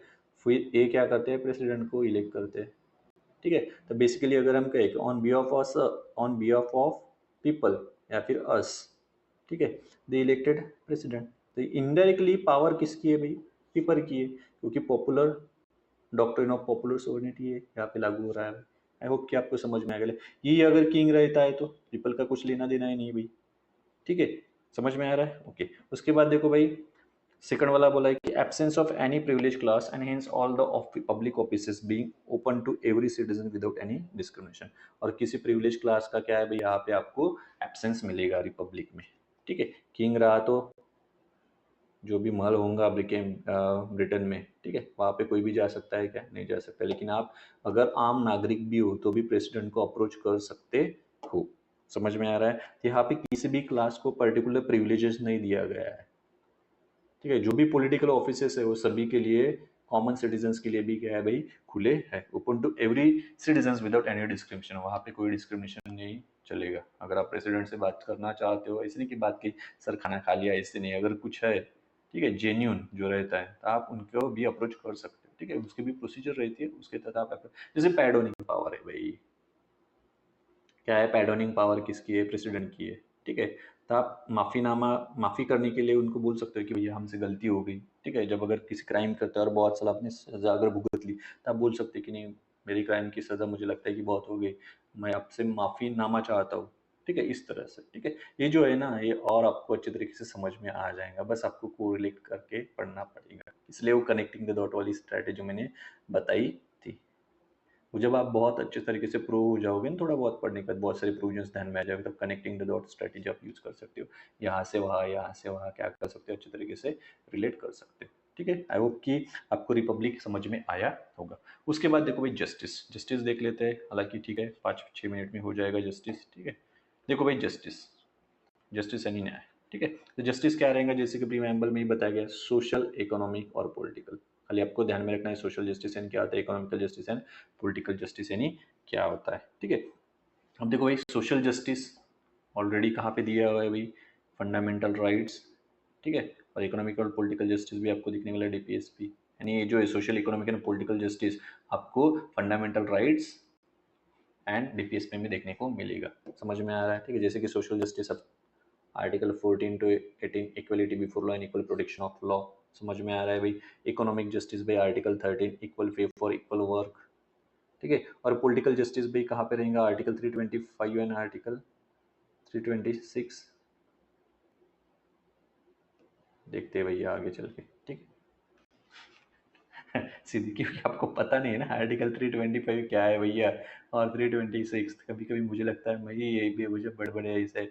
फिर ये क्या करते हैं? प्रेसिडेंट को इलेक्ट करते हैं। ठीक है। तो बेसिकली अगर हम कहें कि ऑन बिहाफ ऑफ पीपल या फिर अस, ठीक है, द इलेक्टेड प्रेसिडेंट। तो इनडायरेक्टली पावर किसकी है भाई? पीपल की है, क्योंकि popular doctrine of popular sovereignty है यहाँ पे लागू हो रहा है। आई होप कि आपको समझ में आ गया। ये अगर किंग रहता है तो पीपल का कुछ लेना देना ही नहीं भाई। ठीक है। समझ में आ रहा है? ओके। उसके बाद देखो भाई, सेकंड वाला बोला है कि absence of any privilege class and hence all the public offices being open to every citizen without any discrimination. और किसी प्रिविलेज क्लास का क्या है भाई? यहाँ पे आपको एब्सेंस मिलेगा रिपब्लिक में। ठीक है। किंग रहा तो जो भी महल होगा ब्रिटेन में, ठीक है, वहाँ पे कोई भी जा सकता है क्या? नहीं जा सकता। लेकिन आप अगर आम नागरिक भी हो तो भी प्रेसिडेंट को अप्रोच कर सकते हो। समझ में आ रहा है? तो यहाँ पे किसी भी क्लास को पर्टिकुलर प्रिविलेजेस नहीं दिया गया है। ठीक है। जो भी पॉलिटिकल ऑफिसेस है वो सभी के लिए, कॉमन सिटीजन्स के लिए भी क्या है भाई? खुले है, open to every citizens without any discrimination. वहाँ पे कोई डिस्क्रिमिनेशन नहीं चलेगा। अगर आप प्रेसिडेंट से बात करना चाहते हो, ऐसे नहीं कि बात की सर खाना खा लिया, ऐसे नहीं, अगर कुछ है, ठीक है, जेन्यून जो रहता है तो आप उनको भी अप्रोच कर सकते हो। ठीक है। उसकी भी प्रोसीजर रहती है, उसके तहत आप जैसे पैडोनिंग पावर है भाई, क्या है? पैडोनिंग पावर किसकी है? प्रेसिडेंट की है। ठीक है। तो आप माफी करने के लिए उनको बोल सकते हो कि भैया हमसे गलती हो गई। ठीक है। जब अगर किसी क्राइम करते हैं और बहुत साल आपने सजा अगर भुगत ली तो आप बोल सकते हैं कि नहीं, मेरी क्राइम की सजा मुझे लगता है कि बहुत हो गई, मैं आपसे माफी नामा चाहता हूँ। ठीक है। इस तरह से। ठीक है। ये जो है ना, ये और आपको अच्छे तरीके से समझ में आ जाएगा, बस आपको कोरिलेट करके पढ़ना पड़ेगा, इसलिए वो कनेक्टिंग द डॉट वाली स्ट्रैटेजी मैंने बताई थी। वो जब आप बहुत अच्छे तरीके से प्रूव हो जाओगे ना, थोड़ा बहुत पढ़ने के बाद बहुत सारे प्रूविजंस ध्यान में आ जाएगा, तब कनेक्टिंग द डॉट स्ट्रेटेजी आप यूज कर सकते हो। यहाँ से वहाँ, यहाँ से वहाँ क्या कर सकते हो, अच्छे तरीके से रिलेट कर सकते हो। ठीक है। आई होप कि आपको रिपब्लिक समझ में आया होगा। उसके बाद देखो भाई जस्टिस, जस्टिस देख लेते हैं, हालांकि ठीक है 5-6 मिनट में हो जाएगा जस्टिस, ठीक है। देखो भाई जस्टिस, जस्टिस यानी न्याय, ठीक है। तो जस्टिस क्या रहेगा, जैसे कि प्रीएम्बल में ही बताया गया, सोशल, इकोनॉमिक और पॉलिटिकल। खाली आपको ध्यान में रखना है सोशल जस्टिस यानी क्या होता है, economical justice and political justice यानी क्या होता है, ठीक है। अब देखो भाई सोशल जस्टिस ऑलरेडी कहाँ पे दिया हुआ है भाई, फंडामेंटल राइट्स, ठीक है। और इकोनॉमिक और पॉलिटिकल जस्टिस भी आपको दिखने वाला है डीपीएसपी, यानी ये जो है social, economic and political justice आपको फंडामेंटल राइट्स एंड डीपीएसपी में देखने को मिलेगा। समझ में आ रहा है, ठीक है। जैसे कि social justice article 14 to 18 equality before law and equal protection of law, समझ में आ रहा है भाई। इकोनॉमिक जस्टिस भाई article 13 equal pay for equal work, ठीक है। और पॉलिटिकल जस्टिस भाई कहाँ पे रहेगा, आर्टिकल 325 एंड आर्टिकल 326, देखते हैं भैया आगे चल के, ठीक है। सीधी, क्योंकि आपको पता नहीं है ना आर्टिकल 325 क्या है भैया, और 326 कभी कभी मुझे लगता है भाई ये भी मुझे बड़बड़े ऐसे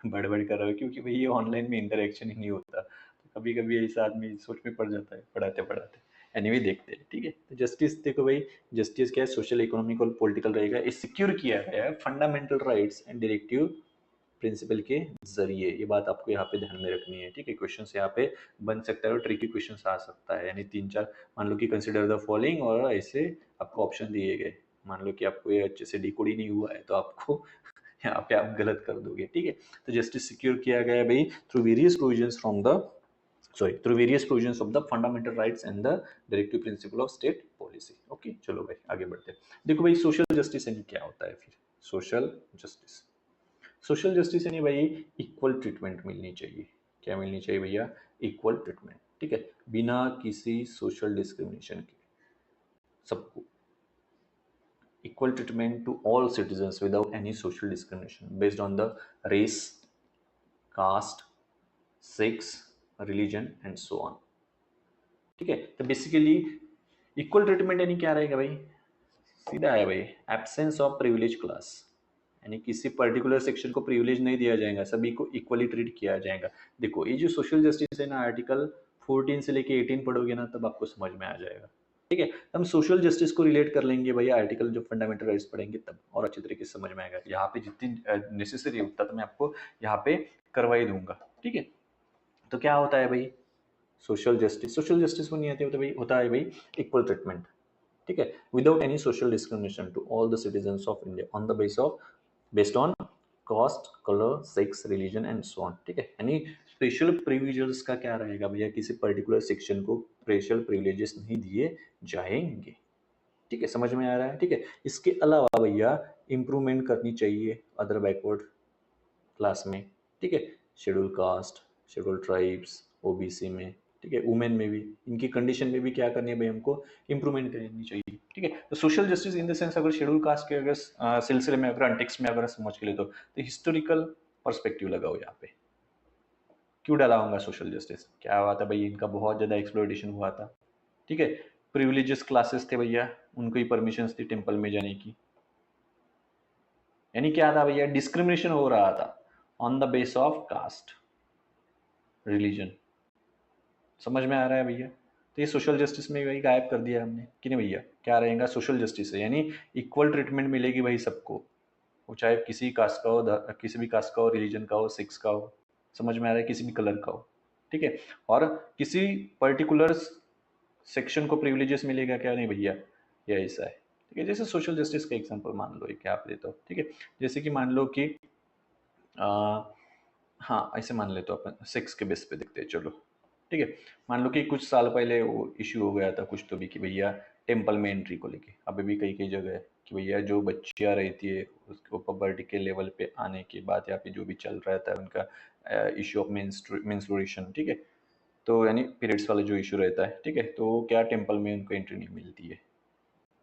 बड़बड़ कर रहा हूँ, क्योंकि भाई ये ऑनलाइन में इंटरेक्शन ही नहीं होता, तो कभी कभी ऐसा आदमी सोच में पड़ जाता है पढ़ाते पढ़ाते। एनीवे देखते हैं, ठीक है। तो जस्टिस देखो भाई, जस्टिस क्या है, सोशल, इकोनॉमिक और पॉलिटिकल रहेगा। ये सिक्योर किया गया है fundamental rights and directive principle के जरिए। ये बात आपको यहाँ पे ध्यान में रखनी है, ठीक है। क्वेश्चन यहाँ पे बन सकता है और ट्रिकी क्वेश्चन आ सकता है, यानी 3-4 मान लो कि कंसिडर द फॉलोइंग, और ऐसे आपको ऑप्शन दिए गए, मान लो कि आपको ये अच्छे से डिकोड ही नहीं हुआ है तो आपको यहाँ पे आप गलत कर दोगे, ठीक है। तो जस्टिस सिक्योर किया गया है भाई through various provisions from the through various provisions of the fundamental rights and the directive principle of state policy. Okay चलो भाई आगे बढ़ते हैं। देखो भाई सोशल जस्टिस यानी क्या होता है फिर, सोशल जस्टिस, सोशल जस्टिस यानी भाई इक्वल ट्रीटमेंट मिलनी चाहिए। क्या मिलनी चाहिए भैया, इक्वल ट्रीटमेंट, ठीक है, बिना किसी सोशल डिस्क्रिमिनेशन के सबको equal treatment to all citizens without any social discrimination based on the race, caste, sex, religion and so on, ठीक है। तो बेसिकली इक्वल ट्रीटमेंट यानी क्या रहेगा भाई, सीधा है भाई, एब्सेंस ऑफ प्रिविलेज क्लास, यानी किसी पर्टिकुलर सेक्शन को प्रिविलेज नहीं दिया जाएगा, सभी को इक्वली ट्रीट किया जाएगा। देखो ये जो सोशल जस्टिस है ना, आर्टिकल 14 से लेके 18 पढ़ोगे ना तब आपको समझ में आ जाएगा, ठीक है। हम सोशल जस्टिस को रिलेट कर लेंगे भैया आर्टिकल जो फंडामेंटल राइट्स पढ़ेंगे तब और अच्छी तरीके से समझ में आएगा। यहाँ पे जितनी नेसेसरी होता तो मैं आपको यहाँ पे करवा ही दूंगा, ठीक है। तो क्या होता है भाई सोशल जस्टिस, सोशल जस्टिस वो नहीं आती होता भाई, होता है भाई इक्वल ट्रीटमेंट, ठीक है, without any social discrimination to all the citizens of India on the based on caste, colour, sex, religion and so on, ठीक है। यानी स्पेशल प्रिविलेजेस का क्या रहेगा भैया, किसी पर्टिकुलर सेक्शन को स्पेशल प्रिविलेजेस नहीं दिए जाएंगे, ठीक है, समझ में आ रहा है, ठीक है। इसके अलावा भैया इंप्रूवमेंट करनी चाहिए अदर बैकवर्ड क्लास में, ठीक है, schedule caste, schedule tribes, OBC में, ठीक है, वुमेन में भी, इनकी कंडीशन में भी क्या करनी है भाई, हमको इंप्रूवमेंट करनी चाहिए, ठीक है। तो social justice in the sense अगर शेड्यूल कास्ट के अगर सिलसिले में अगर अंटेक्स में अगर समझ के लिए तो हिस्टोरिकल पर्सपेक्टिव लगाओ यहाँ पे। क्यों डाला होगा सोशल जस्टिस, क्या हुआ था भाई, इनका बहुत ज़्यादा एक्सप्लॉयटेशन हुआ था, ठीक है। प्रिविलेजेस क्लासेस थे भैया, उनको ही परमिशन थी टेम्पल में जाने की, यानी क्या था भैया, डिस्क्रिमिनेशन हो रहा था on the base of caste, religion, समझ में आ रहा है भैया। तो ये सोशल जस्टिस में वही गायब कर दिया हमने कि नहीं भैया, क्या रहेगा सोशल जस्टिस है, यानी इक्वल ट्रीटमेंट मिलेगी भाई सबको, वो चाहे किसी कास्ट का हो, किसी भी कास्ट का हो, रिलीजन का हो, सेक्स का हो, समझ में आ रहा है, किसी भी कलर का हो, ठीक है। और किसी पर्टिकुलर सेक्शन को प्रिविलेजेस मिलेगा क्या, नहीं भैया, ये ऐसा है, ठीक है। जैसे सोशल जस्टिस का एग्जांपल मान लो, क्या आप लेते हो, ठीक है। जैसे कि मान लो कि हाँ ऐसे मान लेते हो अपन, सेक्स के बेस पे देखते हैं चलो, ठीक है। मान लो कि कुछ साल पहले वो इश्यू हो गया था कुछ तो भी कि भैया टेम्पल में एंट्री को लेके, अभी भी कई कई जगह है कि भैया जो बच्चियाँ रहती है उसको पबर्टी के लेवल पे आने के बाद या फिर जो भी चल रहा था उनका इश्यू ऑफ मेंस्ट्रुएशन, ठीक है, तो यानी पीरियड्स वाला जो इशू रहता है, ठीक है, तो क्या टेम्पल में उनको एंट्री नहीं मिलती है,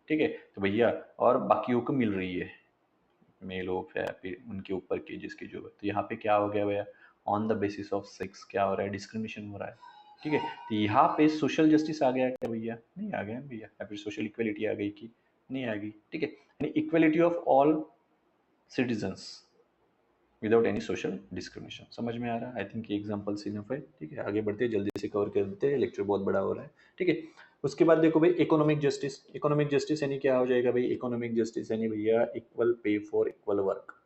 ठीक है। तो भैया और बाकियों को मिल रही है, मेल हो या फिर उनके ऊपर के जिसकी जो है, तो यहाँ पे क्या हो गया भैया, on the basis of sex क्या हो रहा है, डिस्क्रिमिनेशन हो रहा है, ठीक है। तो यहाँ पे सोशल जस्टिस आ गया क्या भैया, नहीं आ गया भैया, या फिर सोशल इक्वलिटी आ गई कि नहीं आ गई, ठीक है, यानी equality of all citizens without any social discrimination. समझ में आ रहा है? आई थिंक ये एग्जाम्पल इनफ है। ठीक है, आगे बढ़ते हैं, जल्दी से कवर कर देते हैं, लेक्चर बहुत बड़ा हो रहा है। ठीक है, उसके बाद देखो भाई इकोनॉमिक जस्टिस। इकोनॉमिक जस्टिस यानी क्या हो जाएगा भाई? इकोनॉमिक जस्टिस यानी भैया equal pay for equal work.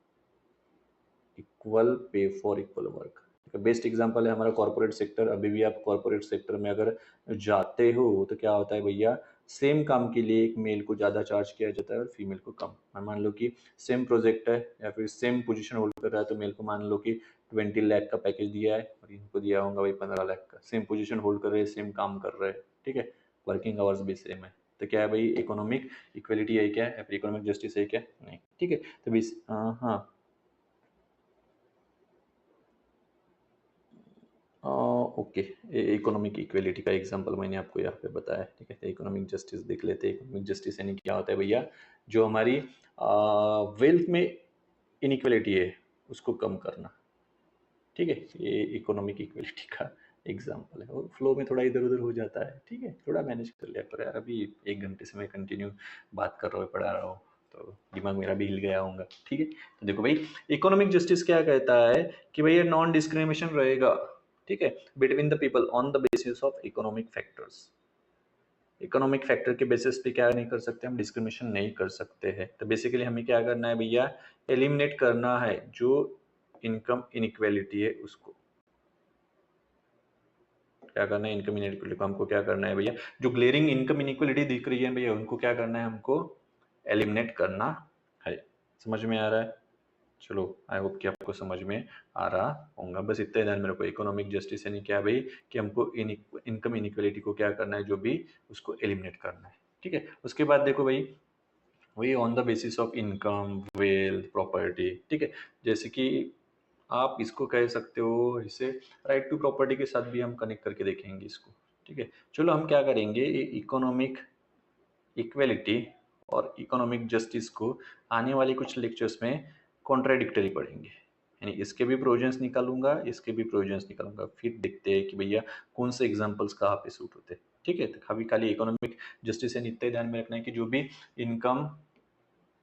Equal pay for equal work. Best example है हमारा कॉर्पोरेट सेक्टर। अभी भी आप कॉर्पोरेट सेक्टर में अगर जाते हो तो क्या होता है भैया, सेम काम के लिए एक मेल को ज़्यादा चार्ज किया जाता है और फीमेल को कम। मान लो कि सेम प्रोजेक्ट है या फिर सेम पोजीशन होल्ड कर रहा है, तो मेल को मान लो कि 20 लाख का पैकेज दिया है और इनको दिया होगा भाई 15 लाख का। सेम पोजीशन होल्ड कर रहे हैं, सेम काम कर रहे हैं, ठीक है, वर्किंग आवर्स भी सेम है। तो क्या है भाई, इकोनॉमिक इक्वलिटी है क्या, या फिर इकोनॉमिक जस्टिस है क्या? नहीं। ठीक है, तो हाँ, ओके, इकोनॉमिक इक्वेलिटी का एग्जांपल मैंने आपको यहाँ पे बताया। ठीक है, इकोनॉमिक जस्टिस देख लेते हैं। इकोनॉमिक जस्टिस यानी क्या होता है भैया, जो हमारी वेल्थ में इनइक्वलिटी है उसको कम करना। ठीक है, ये इकोनॉमिक इक्वलिटी का एग्जांपल है। और फ्लो में थोड़ा इधर उधर हो जाता है, ठीक है, थोड़ा मैनेज कर लिया करो यार। अभी 1 घंटे से मैं कंटिन्यू बात कर रहा हूँ, पढ़ा रहा हूँ, तो दिमाग मेरा भी हिल गया होगा। ठीक है, तो देखो भाई इकोनॉमिक जस्टिस क्या कहता है कि भैया नॉन डिस्क्रिमिनेशन रहेगा, ठीक है, between the people on the basis of economic factors. Economic factor के बेसिस पे क्या नहीं कर सकते हम, डिस्क्रिमिनेशन नहीं कर सकते हैं। तो बेसिकली हमें क्या करना है भैया, एलिमिनेट करना है जो इनकम इनइक्वालिटी है उसको। क्या करना है, इनकम इनइक्वालिटी को हमको क्या करना है भैया, जो ग्लेरिंग इनकम इनइक्वालिटी दिख रही है भैया उनको क्या करना है, हमको एलिमिनेट करना है। समझ में आ रहा है? चलो, आई होप कि आपको समझ में आ रहा होगा। बस इतना ही ध्यान में रखो। इकोनॉमिक जस्टिस यानी क्या भाई, कि हमको इनकम इनइक्वालिटी को क्या करना है, जो भी उसको एलिमिनेट करना है। ठीक है, उसके बाद देखो भाई, वही on the basis of income, wealth, property. ठीक है, जैसे कि आप इसको कह सकते हो, इसे राइट टू प्रॉपर्टी के साथ भी हम कनेक्ट करके देखेंगे इसको। ठीक है, चलो हम क्या करेंगे, इकोनॉमिक इक्वेलिटी और इकोनॉमिक जस्टिस को आने वाले कुछ लेक्चर्स में कॉन्ट्राडिक्टरी पढ़ेंगे। यानी इसके भी प्रोविजंस निकालूंगा, इसके भी प्रोविजंस निकालूंगा, फिर देखते हैं कि भैया कौन से एग्जांपल्स कहाँ पे सूट होते हैं। ठीक है, तो अभी खाली इकोनॉमिक जस्टिस यानी इतना ध्यान में रखना है कि जो भी इनकम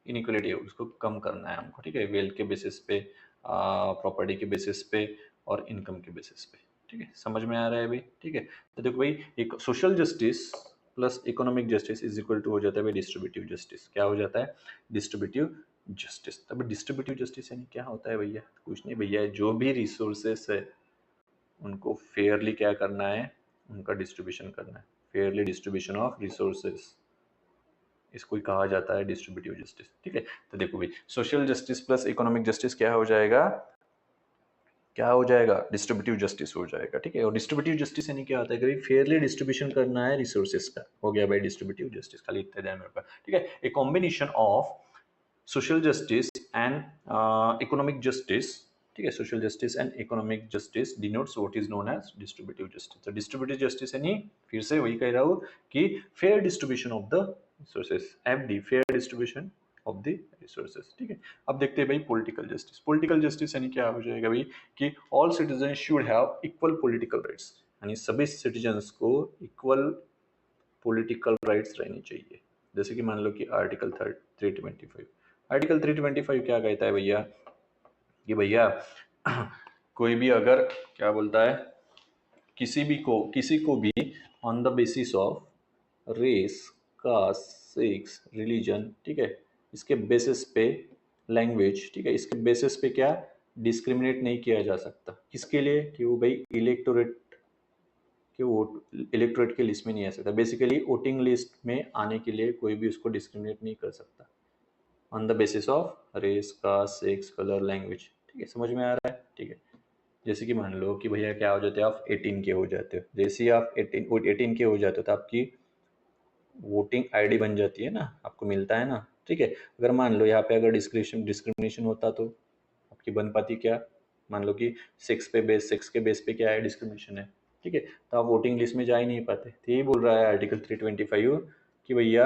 इनइक्वलिटी है उसको कम करना है हमको। ठीक है, वेल्थ के बेसिस पे, प्रॉपर्टी के बेसिस पे और इनकम के बेसिस पे। ठीक है, समझ में आ रहा है अभी? ठीक है, तो देखो भाई, एक social justice plus economic justice is equal to हो जाता है भाई डिस्ट्रीब्यूटिव जस्टिस। क्या हो जाता है, डिस्ट्रीब्यूटिव जस्टिस। तब डिस्ट्रीब्यूटिव जस्टिस यानी क्या होता है भैया, कुछ नहीं भैया, जो भी रिसोर्सेस है उनको फेयरली क्या करना है, उनका डिस्ट्रीब्यूशन करना है। फेयरली डिस्ट्रीब्यूशन ऑफ रिसोर्सेस, इसको ही कहा जाता है डिस्ट्रीब्यूटिव जस्टिस। ठीक है, तो देखो भाई social justice plus economic justice क्या हो जाएगा, क्या हो जाएगा, डिस्ट्रीब्यूटिव जस्टिस हो जाएगा। ठीक है, और डिस्ट्रीब्यूटिव जस्टिस यानी क्या होता है कि फेयरली डिस्ट्रीब्यूशन करना है रिसोर्सेज का, हो गया भाई डिस्ट्रीब्यूटिव जस्टिस। खाली इतना ध्यान में रखा। ठीक है, a combination of social justice and economic justice. ठीक है, social justice and economic justice denotes what is known as distributive justice. तो डिस्ट्रीब्यूटिव जस्टिस यानी, फिर से वही कह रहा हूँ कि fair distribution of the resources, FD, fair distribution of the resources. ठीक है, अब देखते हैं भाई पॉलिटिकल जस्टिस। पॉलिटिकल जस्टिस यानी क्या हो जाएगा भाई, कि all citizen should have equal political rights. यानी सभी सिटीजन्स को इक्वल पॉलिटिकल राइट्स रहनी चाहिए। जैसे कि मान लो कि आर्टिकल 325। आर्टिकल 325 क्या कहता है भैया, कि भैया कोई भी अगर क्या बोलता है, किसी को भी on the basis of race, caste, sex, religion, ठीक है, इसके बेसिस पे, लैंग्वेज, ठीक है, इसके बेसिस पे क्या डिस्क्रिमिनेट नहीं किया जा सकता। किसके लिए, कि वो भाई इलेक्टोरेट के वोट, इलेक्टोरेट के लिस्ट में नहीं आ सकता। बेसिकली वोटिंग लिस्ट में आने के लिए कोई भी उसको डिस्क्रिमिनेट नहीं कर सकता on the basis of race, caste, sex, colour, language. ठीक है, समझ में आ रहा है? ठीक है, जैसे कि मान लो कि भैया क्या हो जाते हो, आप 18 के हो जाते हो। जैसे ही आप 18 के हो जाते हो तो आपकी वोटिंग आईडी बन जाती है ना, आपको मिलता है ना। ठीक है, अगर मान लो यहाँ पे अगर डिस्क्रिमिनेशन होता तो आपकी बन पाती क्या, मान लो कि सेक्स के बेस पे क्या है, डिस्क्रिमिनेशन है। ठीक है, तो आप वोटिंग लिस्ट में जा ही नहीं पाते। तो यही बोल रहा है आर्टिकल 325 कि भैया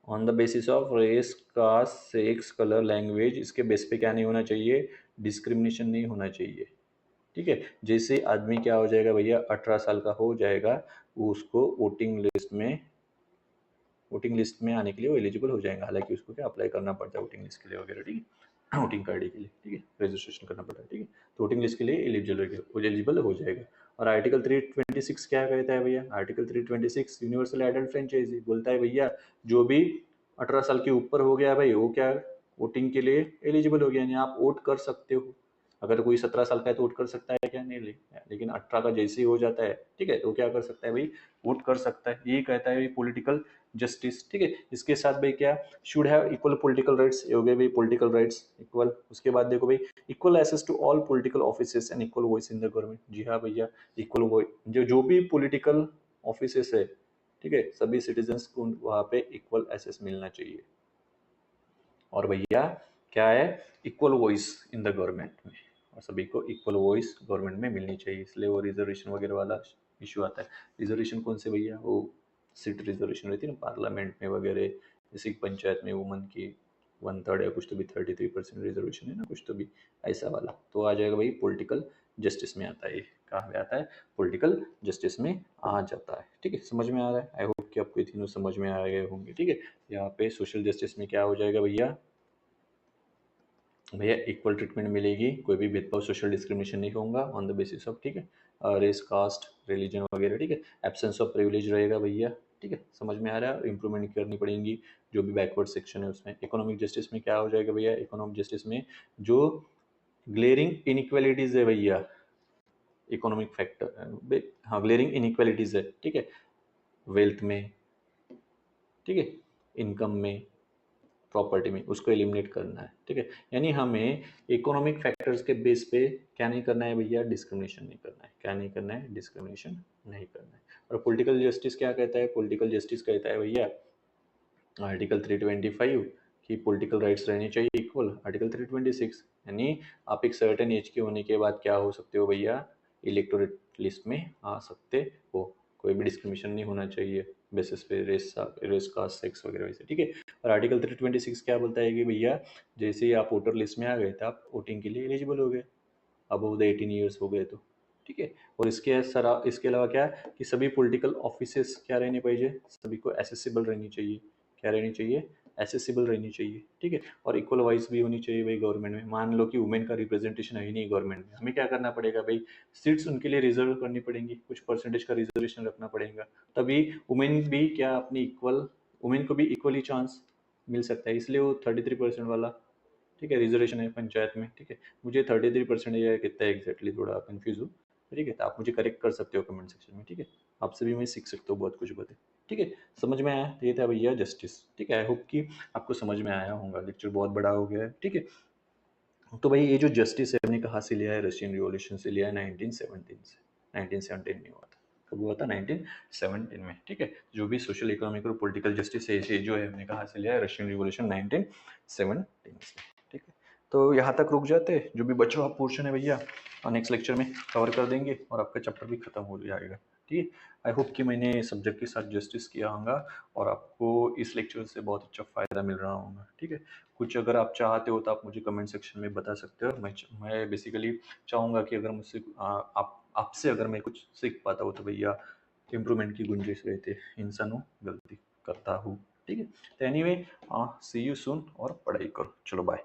on the basis of race, caste, sex, colour, language, इसके बेस पे क्या नहीं होना चाहिए, डिस्क्रिमिनेशन नहीं होना चाहिए। ठीक है, जैसे आदमी क्या हो जाएगा भैया, 18 साल का हो जाएगा, वो उसको वोटिंग लिस्ट में आने के लिए वो एलिजिबल हो जाएगा। हालांकि उसको क्या अप्लाई करना पड़ता है वोटिंग लिस्ट के लिए वगैरह। ठीक है, वोटिंग आईडी के लिए, ठीक है, रजिस्ट्रेशन करना पड़ता है, ठीक है। तो वोटिंग लिस्ट के लिए एलिजिबल हो जाएगा। और आर्टिकल 326 क्या कहता है भैया? आर्टिकल 326 यूनिवर्सल एडल्ट फ्रेंचाइजी बोलता है भैया जो भी 18 साल के ऊपर हो गया भाई वो क्या वोटिंग के लिए एलिजिबल हो गया, यानी आप वोट कर सकते हो। अगर कोई 17 साल का है तो वोट कर सकता है क्या? नहीं, लेकिन 18 का जैसे ही हो जाता है, ठीक है, तो क्या कर सकता है भाई? वोट कर सकता है। यही कहता है पॉलिटिकल जस्टिस, ठीक है। इसके साथ भाई क्या, should have equal political rights, ये हो गए भाई पॉलिटिकल राइट्स इक्वल। उसके बाद देखो भाई equal access to all political offices and equal voice in the government. जी हाँ भैया, इक्वल वॉइस, जो भी पॉलिटिकल ऑफिसेस है, ठीक है, सभी सिटीजन्स को वहाँ पे इक्वल एक्सेस मिलना चाहिए। और भैया क्या है, equal voice in the government में, और सभी को इक्वल वॉइस गवर्नमेंट में मिलनी चाहिए, इसलिए वो रिजर्वेशन वगैरह वाला इशू आता है। रिजर्वेशन कौन से भैया? वो सीट रिजर्वेशन रहती है ना पार्लियामेंट में वगैरह, जैसे पंचायत में वुमन की 1/3 या कुछ तो भी 33% रिजर्वेशन है ना, कुछ तो भी ऐसा वाला, तो आ जाएगा भाई पॉलिटिकल जस्टिस में आता है। ये कहाँ पे आता है? पॉलिटिकल जस्टिस में आ जाता है, ठीक है। समझ में आ रहा है? आई होप कि आपको ये तीनों समझ में आ गए होंगे, ठीक है। यहाँ पे सोशल जस्टिस में क्या हो जाएगा भैया? भैया इक्वल ट्रीटमेंट मिलेगी, कोई भी भेदभाव, सोशल डिस्क्रिमिनेशन नहीं होगा ऑन द बेसिस ऑफ, ठीक है, रेस, कास्ट, रिलीजन वगैरह, ठीक है। एब्सेंस ऑफ प्रिविलेज रहेगा भैया, ठीक है। समझ में आ रहा है? इंप्रूवमेंट करनी पड़ेगी जो भी बैकवर्ड सेक्शन है उसमें। इकोनॉमिक जस्टिस में क्या हो जाएगा भैया? इकोनॉमिक जस्टिस में जो ग्लेरिंग इनइक्वालिटीज है भैया, इकोनॉमिक फैक्टर, हाँ ग्लेरिंग इनइक्वालिटीज है, ठीक है, वेल्थ में, ठीक है, इनकम में, प्रॉपर्टी में, उसको एलिमिनेट करना है, ठीक है। यानी हमें इकोनॉमिक फैक्टर्स के बेस पे क्या नहीं करना है भैया? डिस्क्रिमिनेशन नहीं करना है। क्या नहीं करना है? डिस्क्रिमिनेशन नहीं करना है। और पॉलिटिकल जस्टिस क्या कहता है? पॉलिटिकल जस्टिस कहता है भैया आर्टिकल 325 की पॉलिटिकल राइट्स रहने चाहिए इक्वल। आर्टिकल 326 यानी आप एक सर्टेन एज के होने के बाद क्या हो सकते हो भैया? इलेक्टोरेट लिस्ट में आ सकते हो। कोई भी डिस्क्रिमिनेशन नहीं होना चाहिए बेसिस पे रेस कास्ट सेक्स वगैरह वैसे, ठीक है। और आर्टिकल 326 क्या बोलता है कि भैया जैसे ही आप वोटर लिस्ट में आ गए तो आप वोटिंग के लिए एलिजिबल हो गए, अबव द 18 ईयर्स हो गए तो, ठीक है। और इसके अलावा क्या है कि सभी पॉलिटिकल ऑफिसेस क्या रहने चाहिए? सभी को एसेसिबल रहनी चाहिए। क्या रहनी चाहिए? एसेसिबल रहनी चाहिए, ठीक है। और इक्वल वॉइस भी होनी चाहिए भाई गवर्नमेंट में। मान लो कि वुमेन का रिप्रेजेंटेशन है ही नहीं गवर्नमेंट में, हमें क्या करना पड़ेगा भाई? सीट्स उनके लिए रिजर्व करनी पड़ेंगी, कुछ परसेंटेज का रिजर्वेशन रखना पड़ेगा, तभी वुमेन भी क्या अपनी इक्वल, वुमेन को भी इक्वली चांस मिल सकता है। इसलिए वो 33% वाला, ठीक है, रिजर्वेशन है पंचायत में, ठीक है। मुझे 33% या कितना है एग्जैक्टली थोड़ा कंफ्यूज हूँ, ठीक है, तो आप मुझे करेक्ट कर सकते हो कमेंट सेक्शन में, ठीक है। आपसे भी मैं सीख सकता हूँ बहुत कुछ बातें, ठीक है। समझ में आया? तो ये था भैया जस्टिस, ठीक है। आई होप कि आपको समझ में आया होगा, लेक्चर बहुत बड़ा हो गया है, ठीक है। तो भाई ये जो जस्टिस है हमने कहाँ से लिया है? रशियन रिवॉल्यूशन से लिया है 1917 से। 1917 में हुआ था। कब हुआ था? 1917 में, ठीक है। जो भी सोशल इकोनॉमिक और पॉलिटिकल जस्टिस है ये जो है हमने कहाँ से लिया है? रशियन रिवॉल्यूशन 1917 से, ठीक है। तो यहाँ तक रुक जाते हैं, जो भी बचा हुआ पोर्शन है भैया नेक्स्ट लेक्चर में कवर कर देंगे और आपका चैप्टर भी खत्म हो जाएगा, ठीक है। आई होप कि मैंने सब्जेक्ट के साथ जस्टिस किया होगा और आपको इस लेक्चर से बहुत अच्छा फ़ायदा मिल रहा होगा, ठीक है। कुछ अगर आप चाहते हो तो आप मुझे कमेंट सेक्शन में बता सकते हो। मैं बेसिकली चाहूँगा कि अगर मुझसे आप आपसे अगर मैं कुछ सीख पाता हूँ तो भैया इम्प्रूवमेंट की गुंजाइश रहती है, इंसान हूँ गलती करता हूँ, ठीक है। तो एनीवे सी यू सून और पढ़ाई करो, चलो बाय।